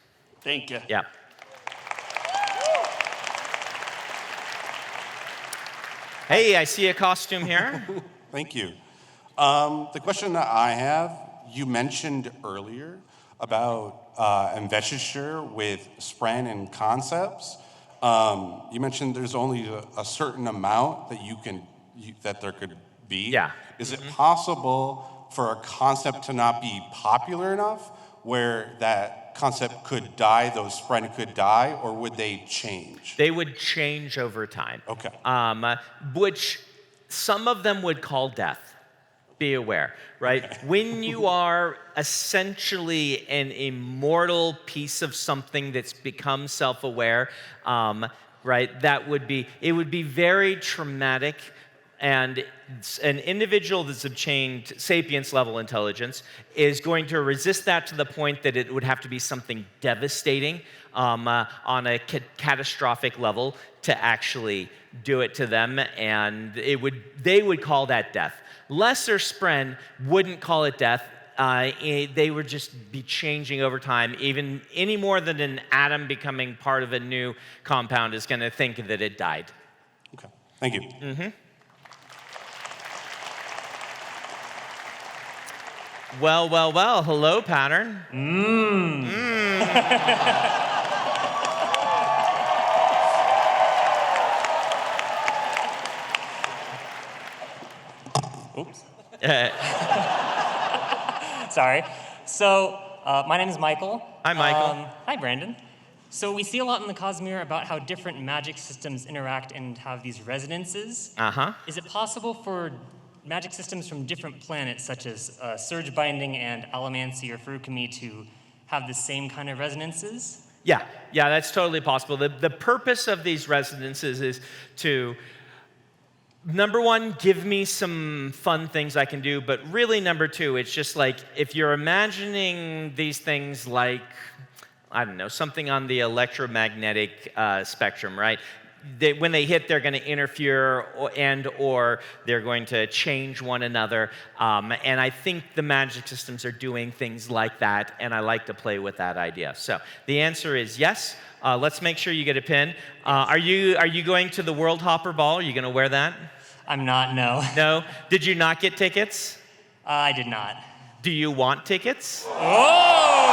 Thank you. Yeah. Hey, I see a costume here. Thank you. The question that I have, you mentioned earlier about investiture with Spren and concepts. You mentioned there's only a certain amount that that there could be. Yeah. Is it possible for a concept to not be popular enough where that concept could die, those Spren could die, or would they change? They would change over time. Okay. Which some of them would call death. Be aware, right? When you are essentially an immortal piece of something that's become self-aware, right, it would be very traumatic, and an individual that's obtained sapience level intelligence is going to resist that to the point that it would have to be something devastating on a catastrophic level to actually do it to them, and they would call that death. Lesser Spren wouldn't call it death. They would just be changing over time, even any more than an atom becoming part of a new compound is going to think that it died. Okay, thank you. Mm-hmm. Well, well, well. Hello, pattern. Oops. Sorry. So, my name is Michael. Hi, Michael. Hi, Brandon. So we see a lot in the Cosmere about how different magic systems interact and have these resonances. Uh-huh. Is it possible for magic systems from different planets, such as Surge Binding and Allomancy or Furukami, to have the same kind of resonances? Yeah, that's totally possible. The purpose of these resonances is to, number one, give me some fun things I can do, but really, number two, it's just like, if you're imagining these things like, I don't know, something on the electromagnetic spectrum, right? When they hit, they're going to interfere or they're going to change one another. And I think the magic systems are doing things like that, and I like to play with that idea. So the answer is yes. Let's make sure you get a pin. Are you going to the World Hopper Ball? Are you going to wear that? I'm not, no. No? Did you not get tickets? I did not. Do you want tickets? Oh!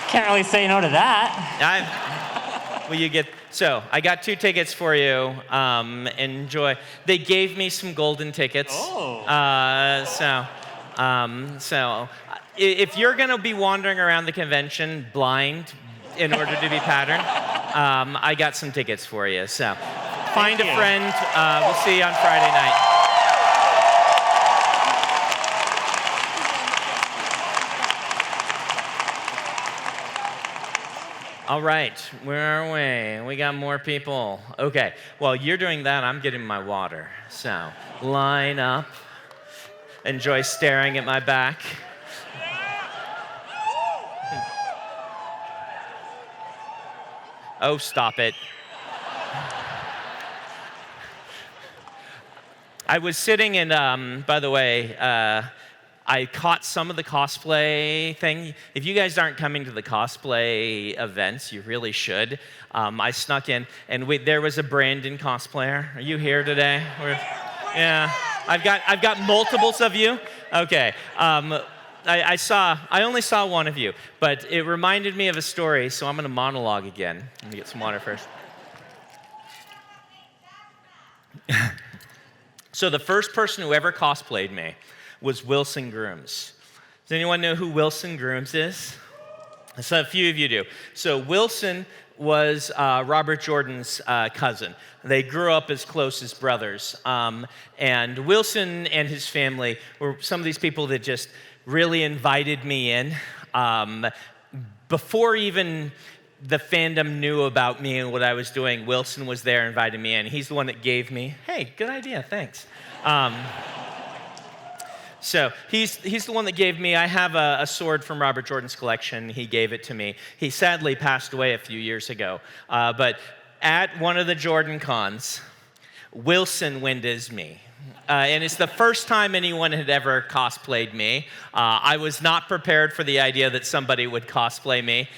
Can't really say no to that. So I got 2 tickets for you. Enjoy. They gave me some golden tickets. Oh. So if you're going to be wandering around the convention blind in order to be patterned, I got some tickets for you. So find a friend. We'll see you on Friday night. All right, where are we? We got more people. Okay, while you're doing that, I'm getting my water. So, line up. Enjoy staring at my back. Oh, stop it. I was sitting in, by the way, I caught some of the cosplay thing. If you guys aren't coming to the cosplay events, you really should. I snuck in, and there was a Brandon cosplayer. Are you here today? Yeah, I've got multiples of you. Okay, I only saw one of you, but it reminded me of a story, so I'm going to monologue again. Let me get some water first. So the first person who ever cosplayed me was Wilson Grooms. Does anyone know who Wilson Grooms is? So a few of you do. So Wilson was Robert Jordan's cousin. They grew up as close as brothers. And Wilson and his family were some of these people that just really invited me in. Before even the fandom knew about me and what I was doing, Wilson was there inviting me in. He's the one that gave me, hey, good idea, thanks. So he's the one that gave me, I have a sword from Robert Jordan's collection. He gave it to me. He sadly passed away a few years ago. But at one of the Jordan cons, Wilson went as me. And it's the first time anyone had ever cosplayed me. I was not prepared for the idea that somebody would cosplay me.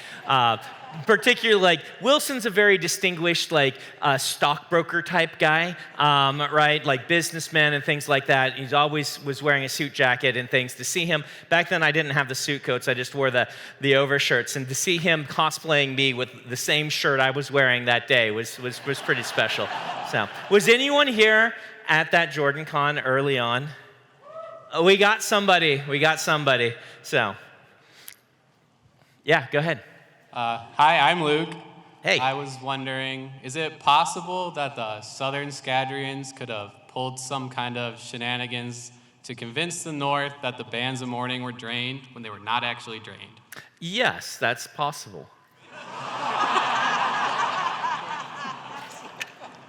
Particularly, like, Wilson's a very distinguished, like, stockbroker type guy, right? Like, businessman and things like that. He always was wearing a suit jacket and things. To see him, back then I didn't have the suit coats, I just wore the overshirts. And to see him cosplaying me with the same shirt I was wearing that day was pretty special. So, was anyone here at that Jordan Con early on? We got somebody. So, yeah, go ahead. Hi, I'm Luke. Hey. I was wondering, is it possible that the Southern Scadrians could have pulled some kind of shenanigans to convince the North that the bands of mourning were drained when they were not actually drained? Yes, that's possible.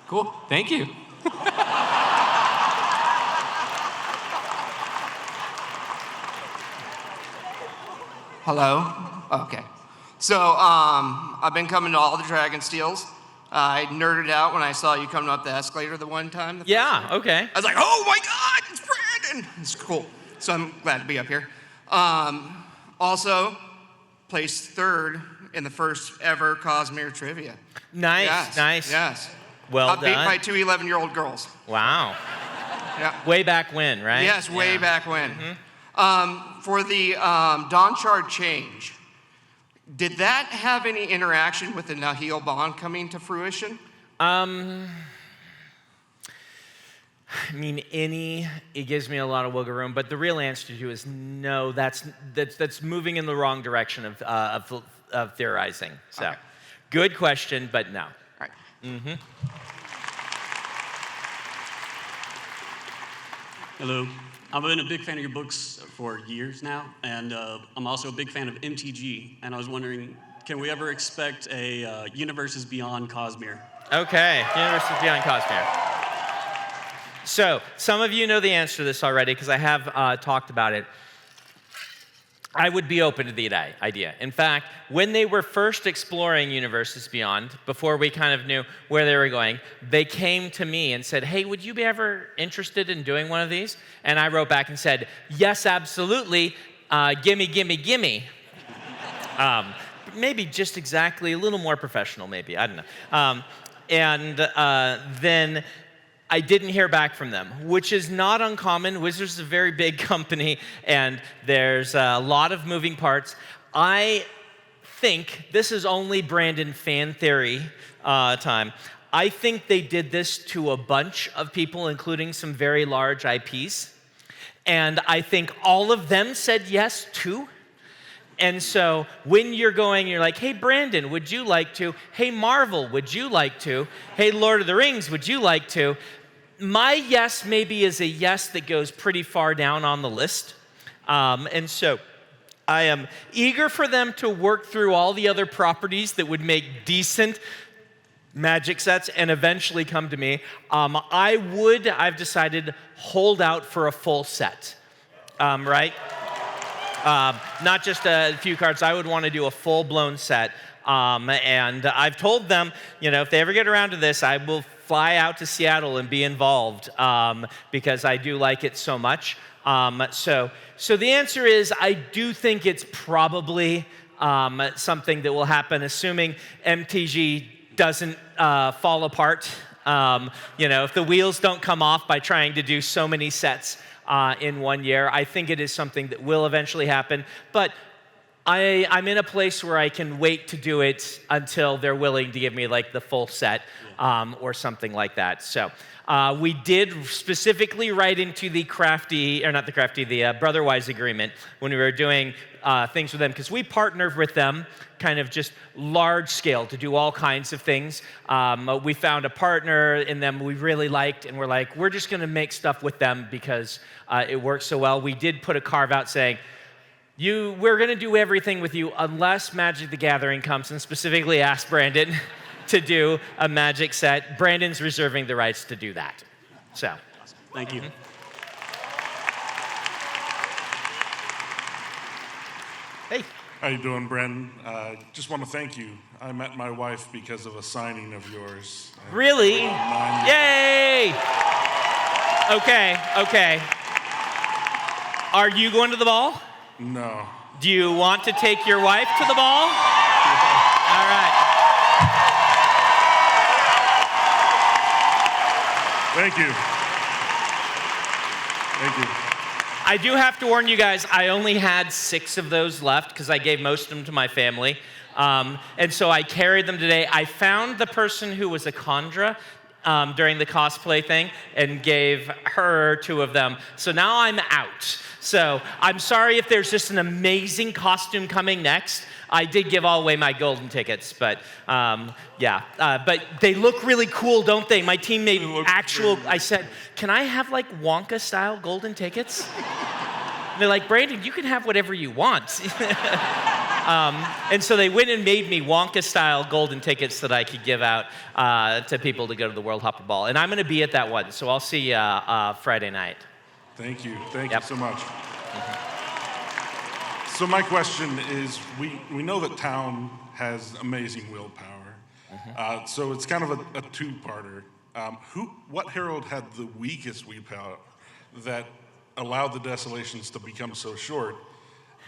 Cool, thank you. Hello? Okay. So, I've been coming to all the Dragonsteels. I nerded out when I saw you coming up the escalator the one time. Yeah, okay. I was like, oh my God, it's Brandon! It's cool. So I'm glad to be up here. Also, placed 3rd in the first ever Cosmere trivia. Nice, nice. Yes. Well beat done. by 2 11-year-old girls. Wow. Yeah. Way back when, right? Yes, way back when. For the Dawnshard change, did that have any interaction with the Nahil bond coming to fruition? I mean, it gives me a lot of wiggle room, but the real answer to you is no, that's moving in the wrong direction of theorizing. So, okay. Good question, but no. All right. Hello. I've been a big fan of your books for years now, and I'm also a big fan of MTG, and I was wondering, can we ever expect a Universes Beyond Cosmere? Okay, Universes Beyond Cosmere. So, some of you know the answer to this already because I have talked about it. I would be open to the idea. In fact, when they were first exploring Universes Beyond, before we kind of knew where they were going, they came to me and said, hey, would you be ever interested in doing one of these? And I wrote back and said, yes, absolutely, gimme, gimme, gimme. Maybe just exactly, a little more professional maybe, I don't know. Then I didn't hear back from them, which is not uncommon. Wizards is a very big company, and there's a lot of moving parts. I think, this is only Brandon fan theory time, I think they did this to a bunch of people, including some very large IPs, and I think all of them said yes too. And so when you're going, you're like, hey, Brandon, would you like to? Hey, Marvel, would you like to? Hey, Lord of the Rings, would you like to? My yes maybe is a yes that goes pretty far down on the list. And so I am eager for them to work through all the other properties that would make decent Magic sets and eventually come to me. I've decided, hold out for a full set, right? Not just a few cards. I would want to do a full-blown set. And I've told them, if they ever get around to this, I will fly out to Seattle and be involved because I do like it so much. So the answer is I do think it's probably something that will happen, assuming MTG doesn't fall apart. If the wheels don't come off by trying to do so many sets in 1 year, I think it is something that will eventually happen. But I'm in a place where I can wait to do it until they're willing to give me like the full set or something like that. So we did specifically write into the Brotherwise agreement when we were doing things with them, because we partnered with them kind of just large scale to do all kinds of things. We found a partner in them we really liked, and we're like, we're just going to make stuff with them because it works so well. We did put a carve out saying, we're going to do everything with you unless Magic the Gathering comes and specifically asks Brandon to do a Magic set. Brandon's reserving the rights to do that. So, thank you. Hey. How you doing, Brandon? Just want to thank you. I met my wife because of a signing of yours. Really? Yay! Okay. Are you going to the ball? No. Do you want to take your wife to the ball? All right. Thank you. Thank you. I do have to warn you guys, I only had 6 of those left because I gave most of them to my family. And so I carried them today. I found the person who was a Khandra. during the cosplay thing and gave her 2 of them. So now I'm out. So I'm sorry if there's just an amazing costume coming next. I did give all away my golden tickets, but yeah. But they look really cool, don't they? My team made actual, I said, can I have like Wonka-style golden tickets? And they're like, Brandon, you can have whatever you want. And so they went and made me Wonka-style golden tickets that I could give out to people to go to the World Hopper Ball. And I'm going to be at that one, so I'll see you Friday night. Thank you. Thank you so much. So my question is, we know that Town has amazing willpower. So it's kind of a two-parter. What herald had the weakest willpower that allowed the desolations to become so short?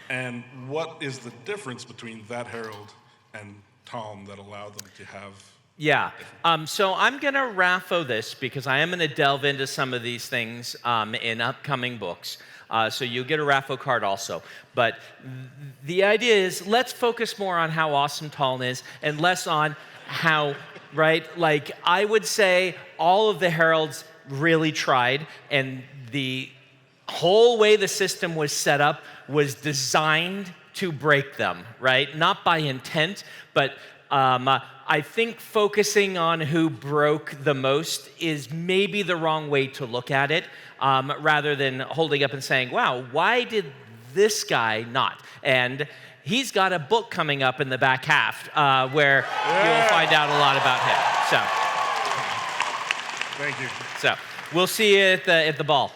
And what is the difference between that herald and Tom that allowed them to have? Yeah, so I'm going to raffo this because I am going to delve into some of these things in upcoming books. So you'll get a raffo card also. But the idea is let's focus more on how awesome Taln is and less on how, right? Like I would say all of the heralds really tried, and the whole way the system was set up was designed to break them, right? Not by intent, but I think focusing on who broke the most is maybe the wrong way to look at it, rather than holding up and saying, wow, why did this guy not? And he's got a book coming up in the back half where you'll find out a lot about him. So, thank you. So we'll see you at the ball.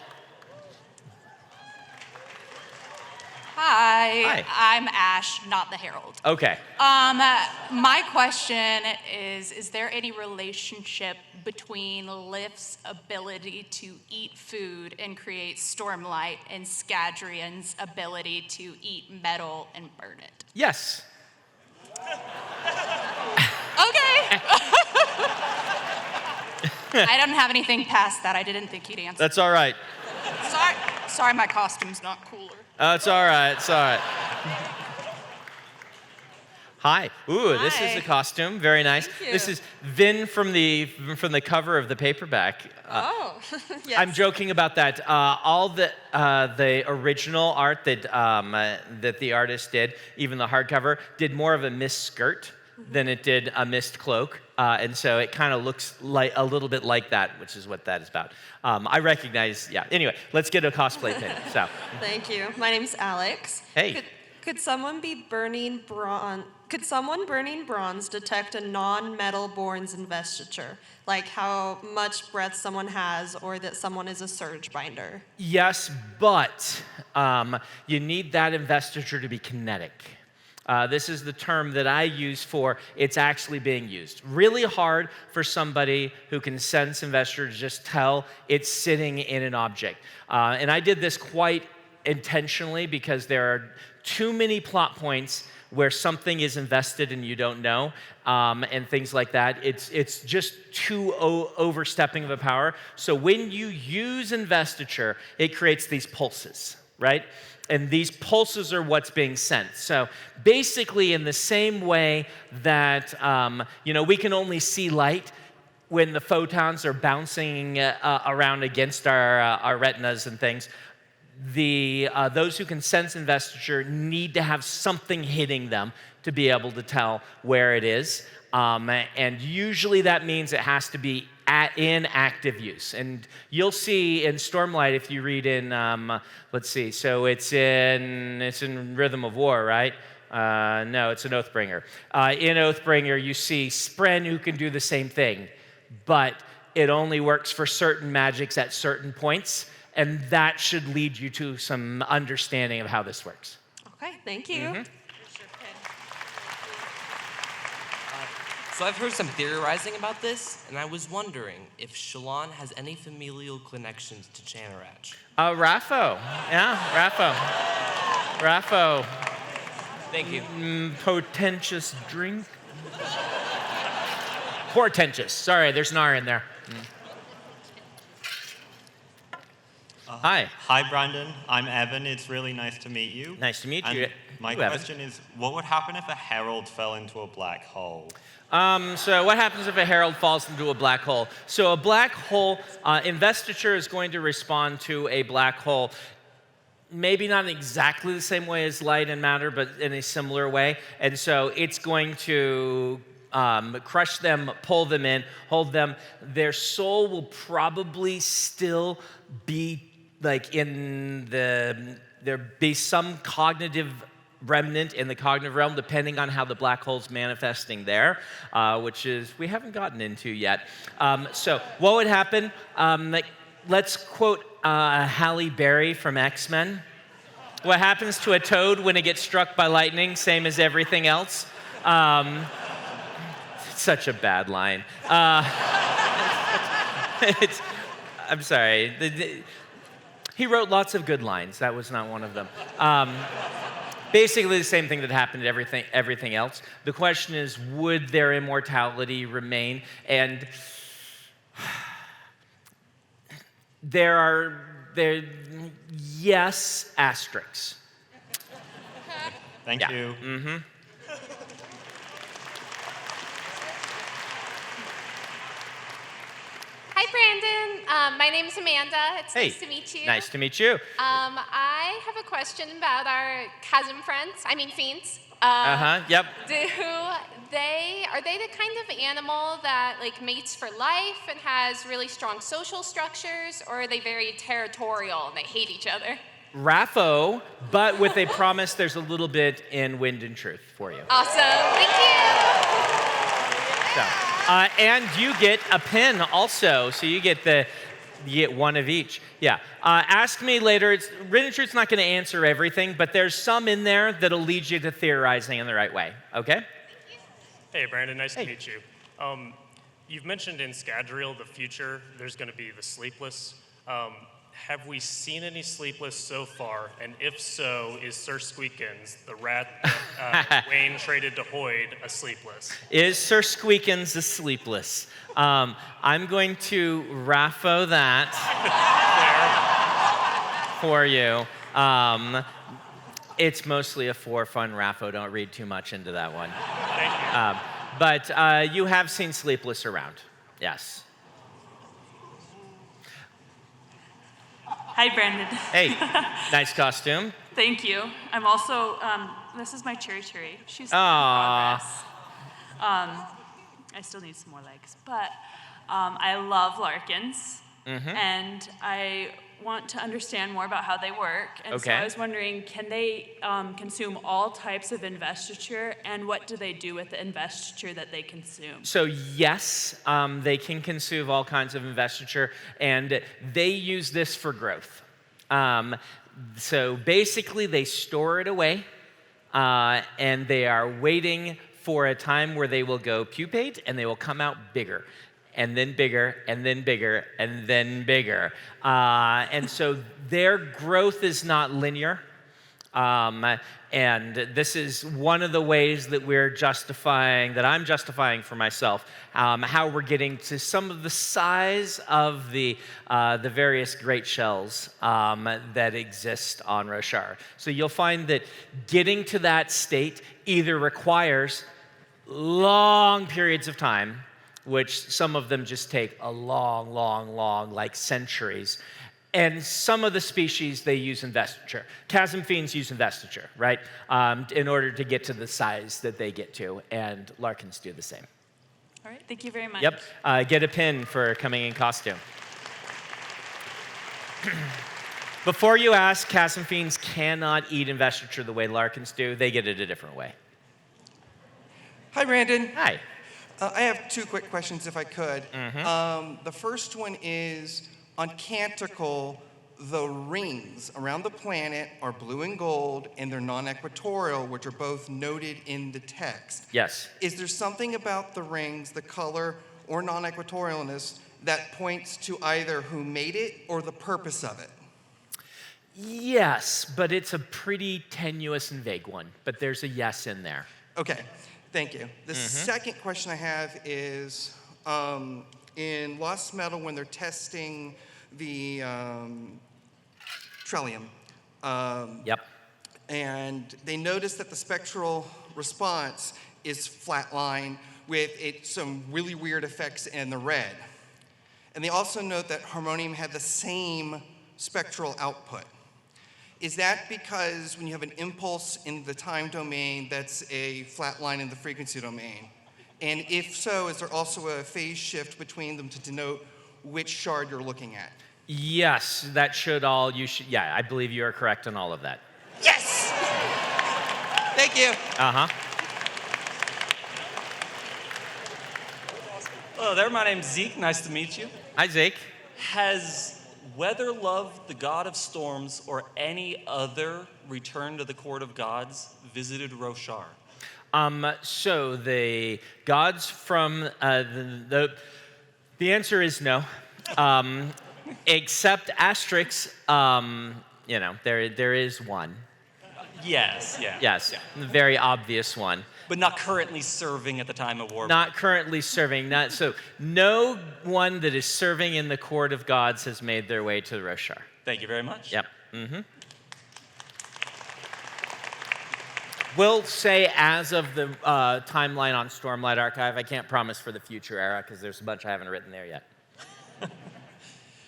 Hi, I'm Ash, not the Herald. Okay. My question is there any relationship between Lift's ability to eat food and create stormlight and Scadrian's ability to eat metal and burn it? Yes. Okay. I don't have anything past that. I didn't think you'd answer. That's all right. Sorry, my costume's not cooler. It's all right. It's all right. Hi. Ooh, this is a costume. Very nice. Thank you. This is Vin from the cover of the paperback. Yes. I'm joking about that. All the original art that that the artist did, even the hardcover, did more of a mist skirt than it did a mist cloak. And so it kind of looks like a little bit like that, which is what that is about. I recognize, yeah. Anyway, let's get a cosplay thing. So. Thank you. My name's Alex. Hey. Could someone burning bronze detect a non-metal born's investiture? Like how much breath someone has or that someone is a surge binder? Yes, but you need that investiture to be kinetic. This is the term that I use for it's actually being used. Really hard for somebody who can sense investiture to just tell it's sitting in an object. And I did this quite intentionally because there are too many plot points where something is invested and you don't know, and things like that. It's just too overstepping of a power. So when you use investiture, it creates these pulses, right? And these pulses are what's being sent. So basically in the same way that, we can only see light when the photons are bouncing around against our retinas and things, those who can sense investiture need to have something hitting them to be able to tell where it is. And usually that means it has to be in active use. And you'll see in Stormlight, if you read in, let's see, so it's in Rhythm of War, right? No, it's an Oathbringer. In Oathbringer, you see Spren who can do the same thing, but it only works for certain magics at certain points, and that should lead you to some understanding of how this works. Okay, thank you. Mm-hmm. So I've heard some theorizing about this, and I was wondering if Shallan has any familial connections to Chanarach. Raffo. Yeah, Raffo. Thank you. Potentious drink. Portentous. Sorry, there's an R in there. Hi. Hi, Brandon. I'm Evan. It's really nice to meet you. Nice to meet you. My question is, what would happen if a herald fell into a black hole? So what happens if a herald falls into a black hole? So a black hole, investiture is going to respond to a black hole, maybe not in exactly the same way as light and matter, but in a similar way. And so it's going to crush them, pull them in, hold them. Their soul will probably still be like there'll be some cognitive remnant in the cognitive realm, depending on how the black hole's manifesting there, which is we haven't gotten into yet. So what would happen? Let's quote Halle Berry from X-Men. What happens to a toad when it gets struck by lightning? Same as everything else. Such a bad line. I'm sorry. He wrote lots of good lines. That was not one of them. Basically the same thing that happened to everything else. The question is, would their immortality remain? And there yes, asterisks. Thank you. Mm-hmm. Hi, Brandon. My name is Amanda. It's Hey, nice to meet you. Nice to meet you. I have a question about our chasm friends. I mean, fiends. Yep. Are they the kind of animal that like mates for life and has really strong social structures, or are they very territorial and they hate each other? Raffo, but with a promise there's a little bit in Wind and Truth for you. Awesome. Thank you. So, and you get a pin also, so you get one of each. Yeah. Ask me later. Wind and Truth's not going to answer everything, but there's some in there that'll lead you to theorizing in the right way. Okay? Hey, Brandon. Nice to meet you. You've mentioned in Scadrial, the future, there's going to be the sleepless. Have we seen any sleepless so far? And if so, is Sir Squeakins, the rat that Wayne traded to Hoyd, a sleepless? Is Sir Squeakins a sleepless? I'm going to raffo that for you. It's mostly a for fun raffo. Don't read too much into that one. Thank you. But you have seen sleepless around. Yes. Hi, Brandon. Hey, nice costume. Thank you. I'm also, this is my Cherry. She's in Aww. progress. I still need some more legs, but I love Larkins, and I want to understand more about how they work. And so I was wondering, can they consume all types of investiture, and what do they do with the investiture that they consume? So yes, they can consume all kinds of investiture, and they use this for growth. So basically, they store it away, and they are waiting for a time where they will go pupate, and they will come out bigger. And then bigger, and then bigger, and then bigger. And so their growth is not linear. And this is one of the ways that I'm justifying for myself, how we're getting to some of the size of the various great shells that exist on Roshar. So you'll find that getting to that state either requires long periods of time, which some of them just take a long, like centuries. And some of the species, they use investiture. Chasm fiends use investiture, right? In order to get to the size that they get to, and Larkins do the same. All right, thank you very much. Yep, get a pin for coming in costume. Before you ask, chasm fiends cannot eat investiture the way Larkins do. They get it a different way. Hi, Brandon. Hi. I have two quick questions, if I could. The first one is, on Canticle, the rings around the planet are blue and gold, and they're non-equatorial, which are both noted in the text. Yes. Is there something about the rings, the color, or non-equatorialness that points to either who made it or the purpose of it? Yes, but it's a pretty tenuous and vague one, but there's a yes in there. Okay. Thank you. The second question I have is, in Lost Metal, when they're testing the Trellium, And they noticed that the spectral response is flatline with some really weird effects in the red. And they also note that harmonium had the same spectral output. Is that because when you have an impulse in the time domain, that's a flat line in the frequency domain? And if so, is there also a phase shift between them to denote which shard you're looking at? Yes, that should all, yeah, I believe you are correct on all of that. Yes! Thank you. Uh-huh. Hello there, my name's Zeke. Nice to meet you. Hi, Zeke. Has Weatherlove, the god of storms, or any other return to the court of gods visited Roshar? So the gods from the answer is no, except Asterix. There is one. Yes, yeah. Yes, yeah. the very obvious one. But not currently serving at the time of war. Not currently serving. So no one that is serving in the court of gods has made their way to Roshar. Thank you very much. Yep. Mm-hmm. We'll say as of the timeline on Stormlight Archive. I can't promise for the future era because there's a bunch I haven't written there yet.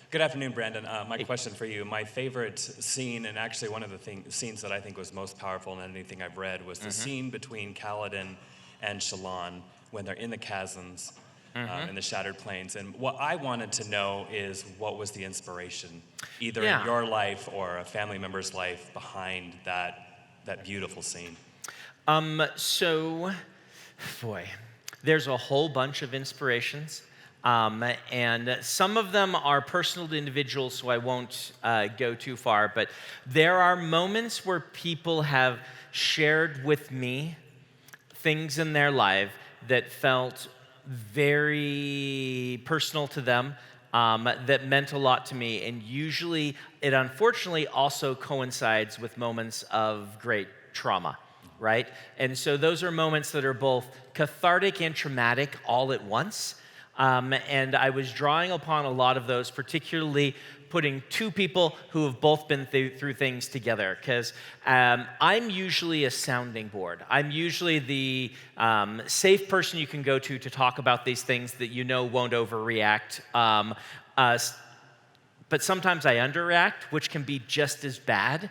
Good afternoon, Brandon. My question for you, my favorite scene, and actually one of the scenes that I think was most powerful in anything I've read, was the scene between Kaladin and Shallan when they're in the chasms in the Shattered Plains. And what I wanted to know is what was the inspiration, either in your life or a family member's life, behind that beautiful scene? There's a whole bunch of inspirations. And some of them are personal to individuals, so I won't go too far. But there are moments where people have shared with me things in their life that felt very personal to them, that meant a lot to me. And usually it unfortunately also coincides with moments of great trauma, right? And so those are moments that are both cathartic and traumatic all at once. And I was drawing upon a lot of those, particularly putting two people who have both been through things together, because I'm usually a sounding board. I'm usually the safe person you can go to talk about these things that you know won't overreact. But sometimes I underreact, which can be just as bad.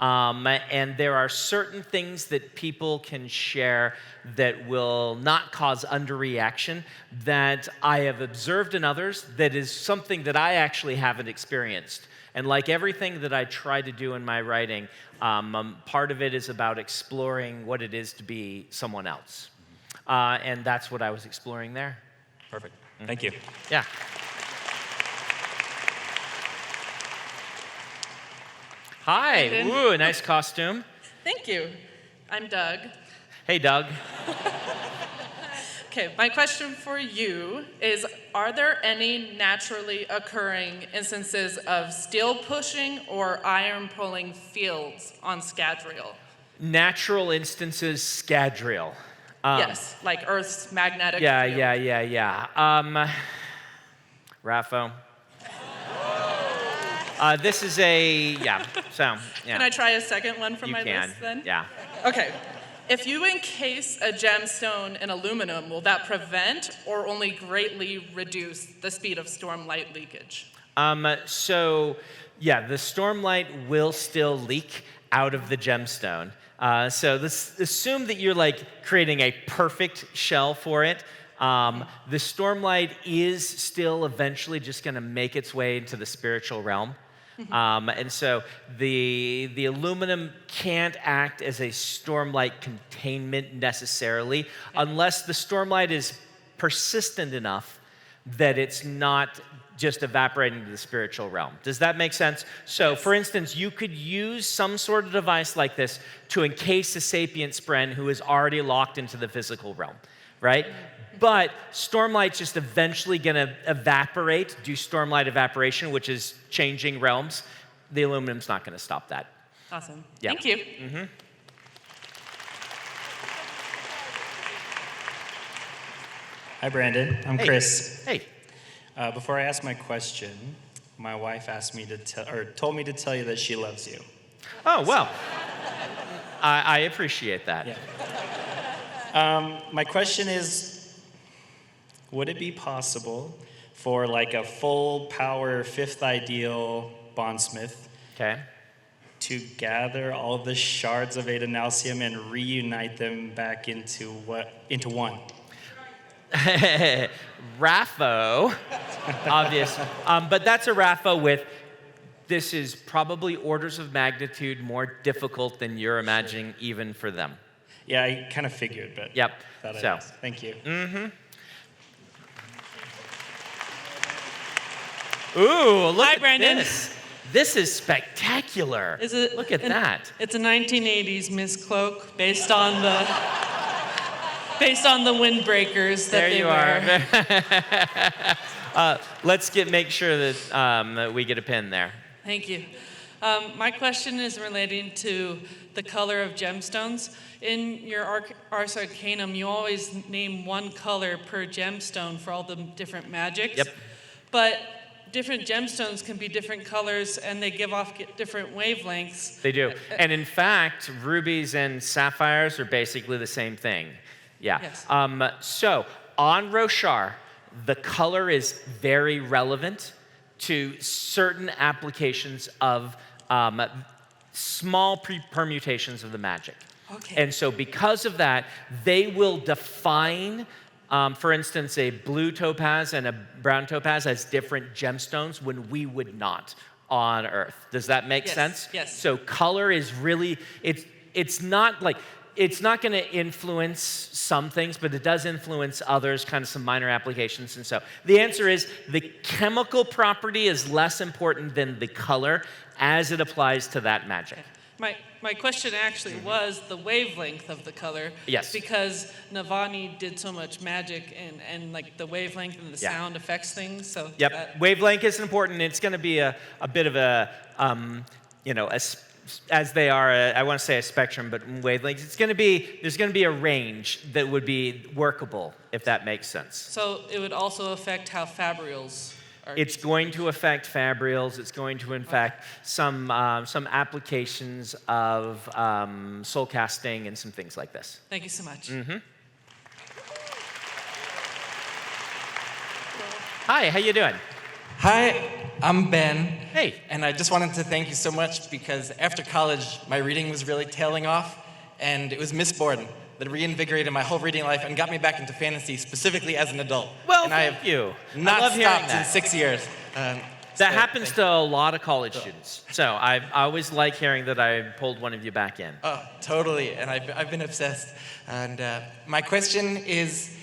And there are certain things that people can share that will not cause underreaction that I have observed in others that is something that I actually haven't experienced. And like everything that I try to do in my writing, part of it is about exploring what it is to be someone else. And that's what I was exploring there. Perfect. Thank you. Yeah. Hi. Ooh, nice costume. Thank you. I'm Doug. Hey, Doug. Okay, my question for you is, are there any naturally occurring instances of steel pushing or iron pulling fields on Scadrial? Natural instances, Scadrial. Yes, like Earth's magnetic field. Yeah. Raffo. This is Can I try a second one from my list then? Yeah. Okay. If you encase a gemstone in aluminum, will that prevent or only greatly reduce the speed of stormlight leakage? The stormlight will still leak out of the gemstone. So assume that you're like creating a perfect shell for it. The stormlight is still eventually just going to make its way into the spiritual realm. And so the aluminum can't act as a stormlight containment necessarily unless the stormlight is persistent enough that it's not just evaporating to the spiritual realm. Does that make sense? So, for instance, you could use some sort of device like this to encase a sapient spren who is already locked into the physical realm, right? But stormlight's just eventually going to evaporate, do stormlight evaporation, which is changing realms. The aluminum's not going to stop that. Awesome. Yeah. Thank you. Mm-hmm. Hi, Brandon. I'm Chris. Hey. Before I ask my question, my wife asked me told me to tell you that she loves you. Oh, well. I appreciate that. Yeah. My question is, would it be possible for like a full power fifth ideal bondsmith to gather all the shards of Adenalcium and reunite them back into one? Raffo, obvious. But that's a Raffo with, this is probably orders of magnitude more difficult than you're imagining even for them. Yeah, I kind of figured, but thought I'd ask. Thank you. Ooh, look Hi, at Brandon. this. This is spectacular. Look at that. It's a 1980s Miss Cloak based on the windbreakers that they wear. Let's make sure that we get a pin there. Thank you. My question is relating to the color of gemstones. In your Ars Arcanum, you always name one color per gemstone for all the different magics. Yep. But different gemstones can be different colors, and they give off different wavelengths. They do. And in fact, rubies and sapphires are basically the same thing. Yeah. Yes. So on Roshar, the color is very relevant to certain applications of small permutations of the magic. Okay. And so because of that, they will define, for instance, a blue topaz and a brown topaz as different gemstones when we would not on Earth. Does that make sense? Yes. So color is really, it's not like, it's not going to influence some things, but it does influence others, kind of some minor applications. And so the answer is the chemical property is less important than the color as it applies to that magic. My question actually was the wavelength of the color. Yes. Because Navani did so much magic and like the wavelength and the sound affects things. So Wavelength is important. It's going to be a bit of a, as they are, I want to say a spectrum, but wavelengths, there's going to be a range that would be workable, if that makes sense. So it would also affect how fabrials are. It's going to affect fabrials. It's going to affect some applications of soul casting and some things like this. Thank you so much. Hi, how you doing? Hi, I'm Ben. Hey. And I just wanted to thank you so much because after college, my reading was really tailing off, and it was Mistborn that reinvigorated my whole reading life and got me back into fantasy, specifically as an adult. Well, and thank you. Not I love hearing stopped that. in 6 years. That happens to a lot of college students. So I always like hearing that I pulled one of you back in. Oh, totally. And I've been obsessed. And my question is,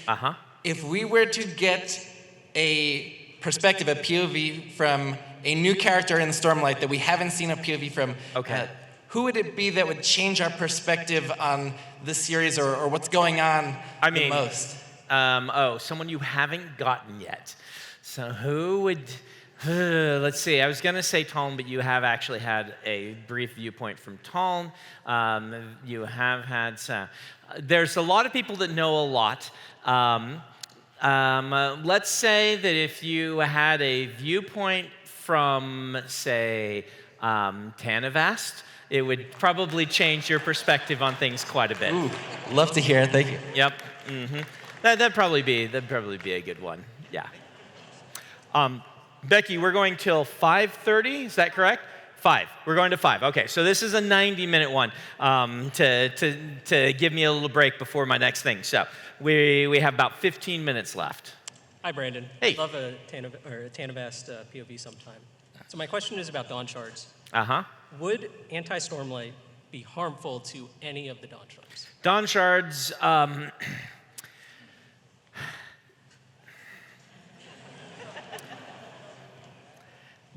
if we were to get a perspective, a POV from a new character in Stormlight that we haven't seen a POV from, who would it be that would change our perspective on this series or what's going on the most? Someone you haven't gotten yet. So who would... let's see. I was going to say Taln, but you have actually had a brief viewpoint from Taln. You have had... there's a lot of people that know a lot. Let's say that if you had a viewpoint from, say, Tanavast, it would probably change your perspective on things quite a bit. Ooh, love to hear it. Thank you. Yep. That'd probably be a good one. Yeah. Becky, we're going till 5:30. Is that correct? 5. We're going to 5. Okay, so this is a 90-minute one to give me a little break before my next thing. So we have about 15 minutes left. Hi, Brandon. Hey. I'd love a Tanavast POV sometime. So my question is about Dawn Shards. Would anti-Stormlight be harmful to any of the Dawn Shards? Dawn Shards...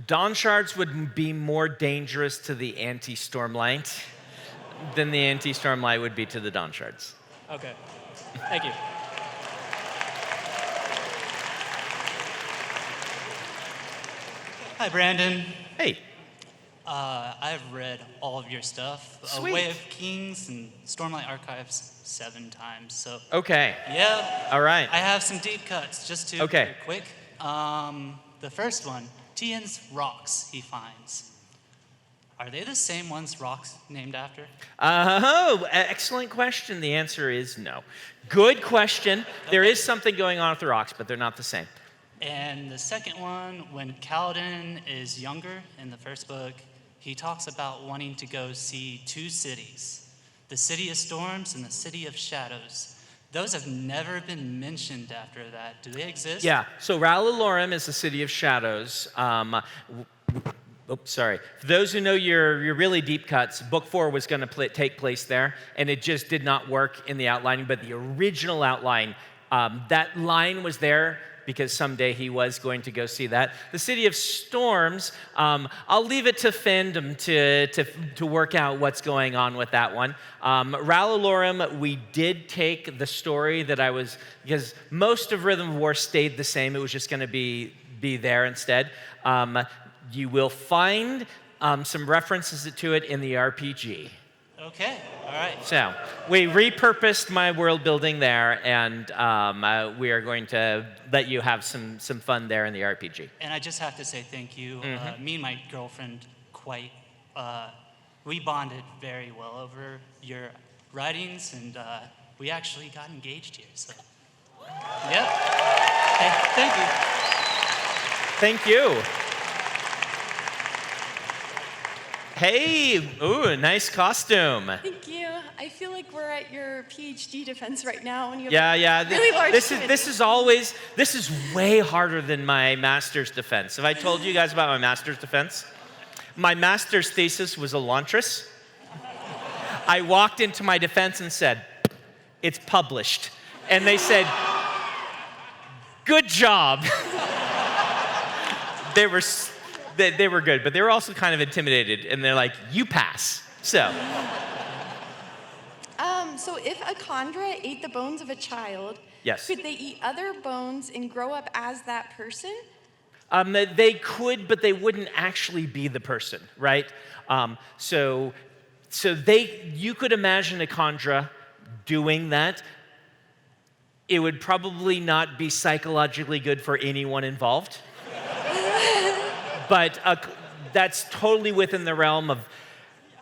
Dawn Shards would be more dangerous to the anti-Stormlight than the anti-Stormlight would be to the Dawn Shards. Okay. Thank you. Hi, Brandon. Hey. I've read all of your stuff. Sweet. Way of Kings and Stormlight Archives 7 times. So. Okay. Yeah. All right. I have some deep cuts, just to Okay. very quick. The first one, Tien's rocks he finds. Are they the same ones rocks named after? Oh, excellent question. The answer is no. Good question. There is something going on with the rocks, but they're not the same. And the second one, when Kaladin is younger in the first book, he talks about wanting to go see two cities, the City of Storms and the City of Shadows. Those have never been mentioned after that. Do they exist? Yeah, so Rallalorum is the City of Shadows. Sorry. For those who know your really deep cuts, Book 4 was going to take place there, and it just did not work in the outlining, but the original outline, that line was there because someday he was going to go see that. The City of Storms, I'll leave it to fandom to work out what's going on with that one. Rallalorum, we did take the story that because most of Rhythm of War stayed the same. It was just going to be there instead. You will find some references to it in the RPG. Okay, all right. So we repurposed my world building there, and we are going to let you have some fun there in the RPG. And I just have to say thank you. Mhm. Me and my girlfriend we bonded very well over your writings, and we actually got engaged here. So, yep. Hey, thank you. Thank you. Hey, ooh, nice costume. Thank you. I feel like we're at your PhD defense right now, and you have Yeah. a really large This is way harder than my master's defense. Have I told you guys about my master's defense? My master's thesis was Elantris. I walked into my defense and said, "It's published," and they said, "Good job." They were good, but they were also kind of intimidated, and they're like, "You pass." So if a chondra ate the bones of a child, yes, could they eat other bones and grow up as that person? They could, but they wouldn't actually be the person, right? So you could imagine a chondra doing that. It would probably not be psychologically good for anyone involved. But that's totally within the realm of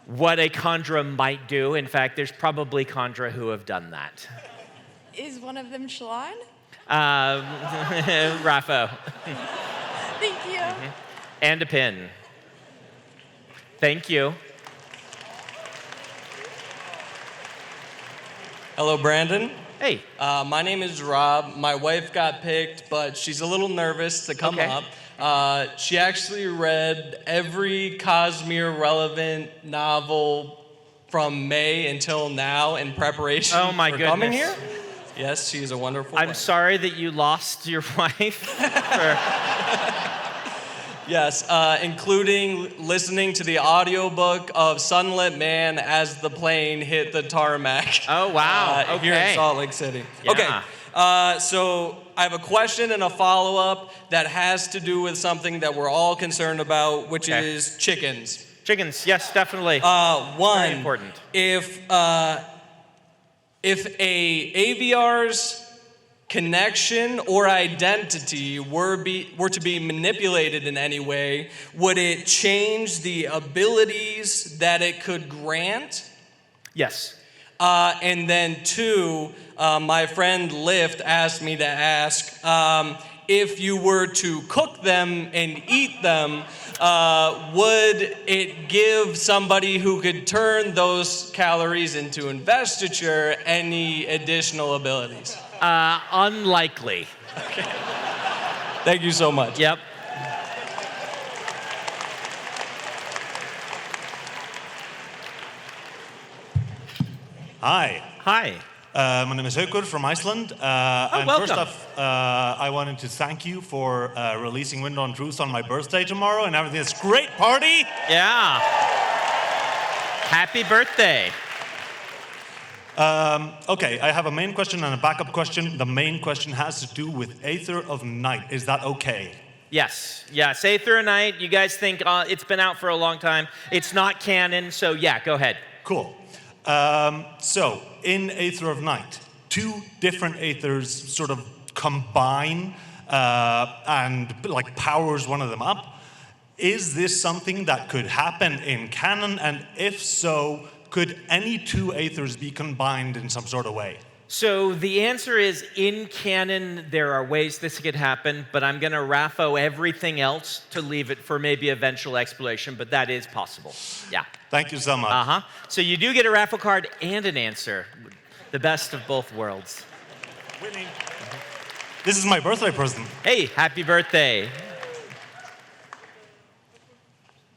what a chondra might do. In fact, there's probably chondra who have done that. Is one of them Shalon? Raffo. Thank you. And a pin. Thank you. Hello, Brandon. Hey. My name is Rob. My wife got picked, but she's a little nervous to come up. She actually read every Cosmere relevant novel from May until now in preparation Oh my for goodness. coming here. Yes, she's a wonderful I'm wife. sorry that you lost your wife. Yes, including listening to the audiobook of Sunlit Man as the plane hit the tarmac. Oh, wow. Here in Okay. Salt Lake City. Yeah. Okay, so I have a question and a follow-up that has to do with something that we're all concerned about, which is chickens. Chickens, yes, definitely. One, Very important. if a AVR's connection or identity were to be manipulated in any way, would it change the abilities that it could grant? Yes. And then two, my friend Lift asked me to ask, if you were to cook them and eat them, would it give somebody who could turn those calories into investiture any additional abilities? Unlikely. Thank you so much. Yep. Hi. Hi. My name is Haukur from Iceland. And welcome. first off, I wanted to thank you for releasing Wind on Truth on my birthday tomorrow and everything. It's a great party. Yeah. Happy birthday. Okay, I have a main question and a backup question. The main question has to do with Aether of Night. Is that okay? Yes. Aether of Night. You guys think it's been out for a long time. It's not canon, so yeah, go ahead. Cool. So, in Aether of Night, two different Aethers sort of combine and like powers one of them up. Is this something that could happen in canon? And if so, could any two Aethers be combined in some sort of way? So the answer is, in canon, there are ways this could happen, but I'm going to raffo everything else to leave it for maybe eventual exploration, but that is possible. Yeah. Thank you so much. So you do get a raffle card and an answer. The best of both worlds. Winning. This is my birthday present. Hey, happy birthday.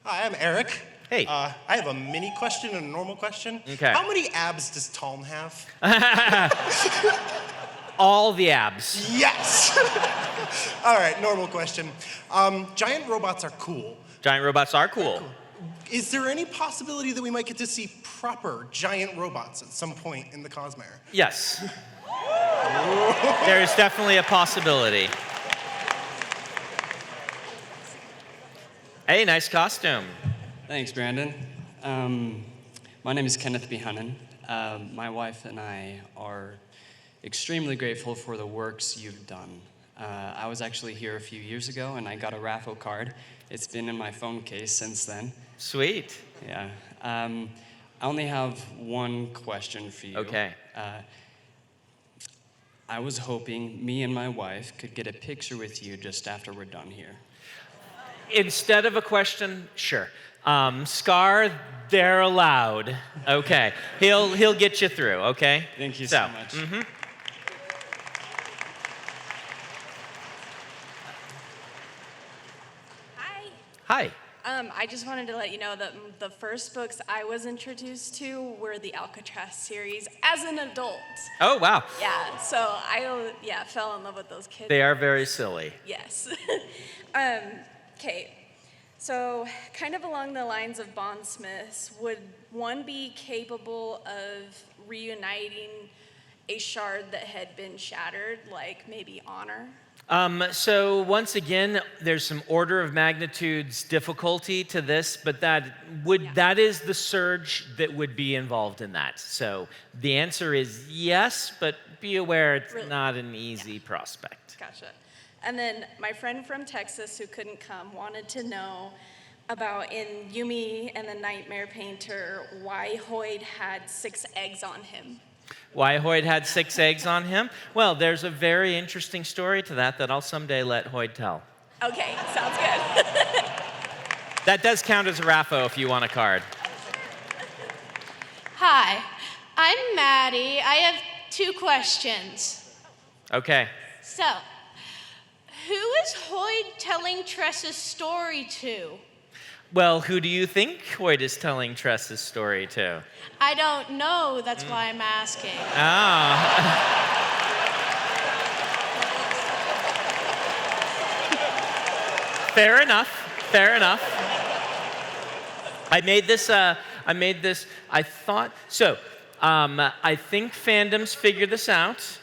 Hi, I'm Eric. Hey. I have a mini question and a normal question. Okay. How many abs does Tom have? All the abs. Yes! All right, normal question. Giant robots are cool. Giant robots are cool. Is there any possibility that we might get to see proper giant robots at some point in the Cosmere? Yes. There is definitely a possibility. Hey, nice costume. Thanks, Brandon. My name is Kenneth Behunnen. My wife and I are extremely grateful for the works you've done. I was actually here a few years ago, and I got a raffle card. It's been in my phone case since then. Sweet. Yeah. I only have one question for you. Okay. I was hoping me and my wife could get a picture with you just after we're done here. Instead of a question, sure. Scar, they're allowed. Okay. He'll get you through, okay? Thank you so much. Hi. I just wanted to let you know that the first books I was introduced to were the Alcatraz series as an adult. Oh, wow. Yeah, so I fell in love with those kids. They are very silly. Yes. Okay, so kind of along the lines of bondsmiths, would one be capable of reuniting a shard that had been shattered, like maybe honor? So once again, there's some order of magnitudes difficulty to this, but that is the surge that would be involved in that. So the answer is yes, but be aware it's not an easy prospect. Gotcha. And then my friend from Texas who couldn't come wanted to know about in Yumi and the Nightmare Painter why Hoyd had 6 eggs on him. Why Hoyd had 6 eggs on him? Well, there's a very interesting story to that I'll someday let Hoyd tell. Okay, sounds good. That does count as a raffo if you want a card. Hi, I'm Maddie. I have 2 questions. Okay. So, who is Hoyd telling Tress's story to? Well, who do you think Hoyd is telling Tress's story to? I don't know, that's why I'm asking. Fair enough, fair enough. I think fandoms figure this out.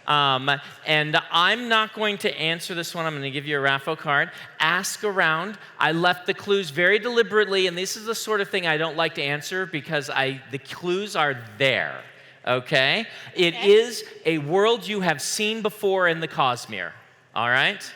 And I'm not going to answer this one. I'm going to give you a raffle card. Ask around. I left the clues very deliberately, and this is the sort of thing I don't like to answer because the clues are there, okay? It is a world you have seen before in the Cosmere, all right?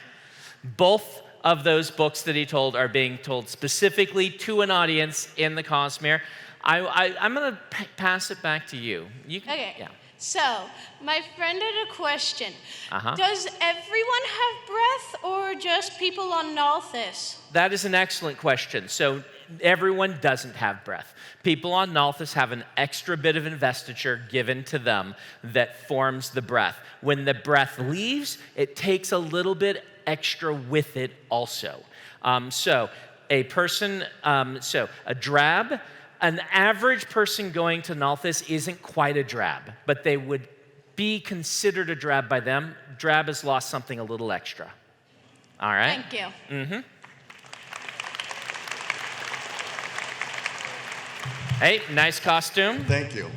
Both of those books that he told are being told specifically to an audience in the Cosmere. I'm going to pass it back to you. Okay. Yeah. So, my friend had a question. Uh-huh. Does everyone have breath or just people on Nalthis? That is an excellent question. So everyone doesn't have breath. People on Nalthis have an extra bit of investiture given to them that forms the breath. When the breath leaves, it takes a little bit extra with it also. So a drab, an average person going to Nalthis isn't quite a drab, but they would be considered a drab by them. Drab has lost something a little extra. All right? Thank you. Mm-hmm. Hey, nice costume. Thank you.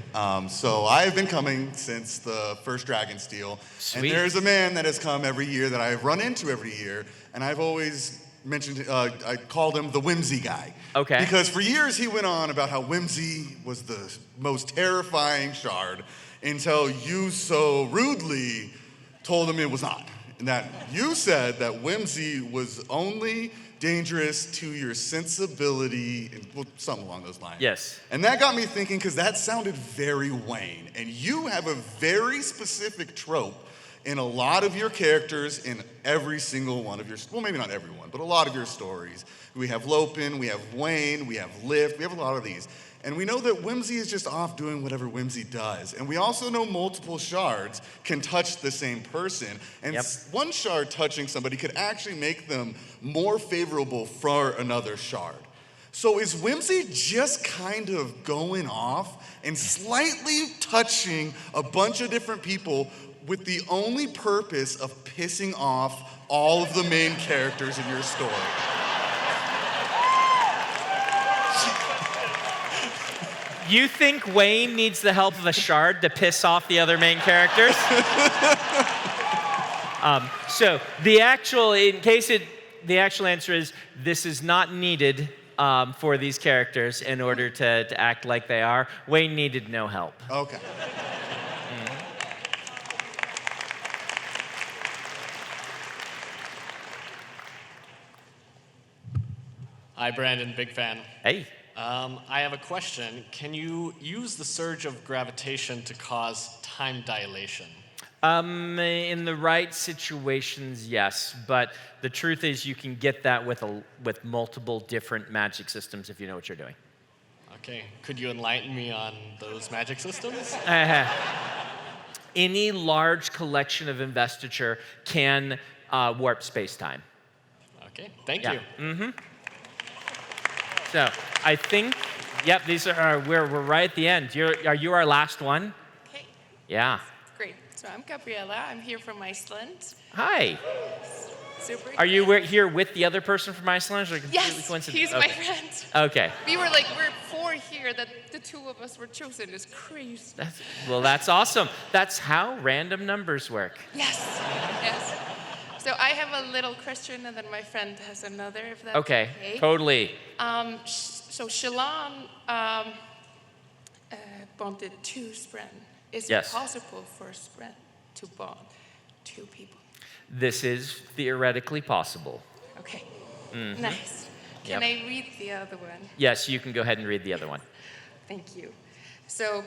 So I've been coming since the first Dragonsteel. Sweet. And there's a man that has come every year that I've run into every year, and I've always mentioned, I called him the Whimsy guy. Okay. Because for years he went on about how Whimsy was the most terrifying shard until you so rudely told him it was not. And that you said that Whimsy was only dangerous to your sensibility, and well, something along those lines. Yes. And that got me thinking, because that sounded very Wayne. And you have a very specific trope in a lot of your characters in every single one of your, well, maybe not everyone, but a lot of your stories. We have Lopin, we have Wayne, we have Lift, we have a lot of these. And we know that Whimsy is just off doing whatever Whimsy does. And we also know multiple shards can touch the same person. And one shard touching somebody could actually make them more favorable for another shard. So is Whimsy just kind of going off and slightly touching a bunch of different people with the only purpose of pissing off all of the main characters in your story? You think Wayne needs the help of a shard to piss off the other main characters? So the actual answer is this is not needed for these characters in order to act like they are. Wayne needed no help. Okay. Hi, Brandon, big fan. Hey. I have a question. Can you use the surge of gravitation to cause time dilation? In the right situations, yes. But the truth is you can get that with multiple different magic systems if you know what you're doing. Okay. Could you enlighten me on those magic systems? Any large collection of investiture can warp space-time. Okay. Thank you. Mm-hmm. So I think, these are we're right at the end. Are you our last one? Okay. Yeah. Great. So I'm Gabriela. I'm here from Iceland. Hi. Super. Are you here with the other person from Iceland? Or Yes, he's my friend. Okay. We're 4 here that the 2 of us were chosen. It's crazy. That's awesome. That's how random numbers work. Yes. Yes. So I have a little question, and then my friend has another, if that's okay. Totally. So Shalon bonded 2 Spren. Is it possible for Spren to bond 2 people? This is theoretically possible. Okay. Mm-hmm. Nice. Can I read the other one? Yes, you can go ahead and read the other one. Thank you. So,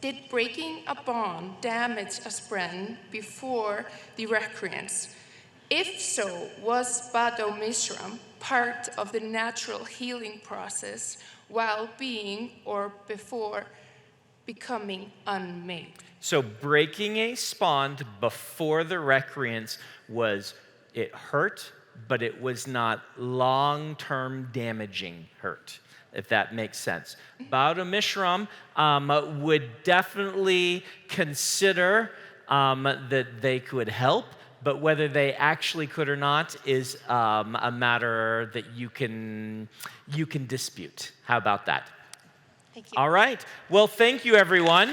did breaking a bond damage a Spren before the recreance? If so, was Bado Mishram part of the natural healing process while being or before becoming unmade? So breaking a spawn before the recreance it hurt, but it was not long-term damaging hurt, if that makes sense. Bado Mishram would definitely consider that they could help, but whether they actually could or not is a matter that you can dispute. How about that? Thank you. All right. Well, thank you, everyone.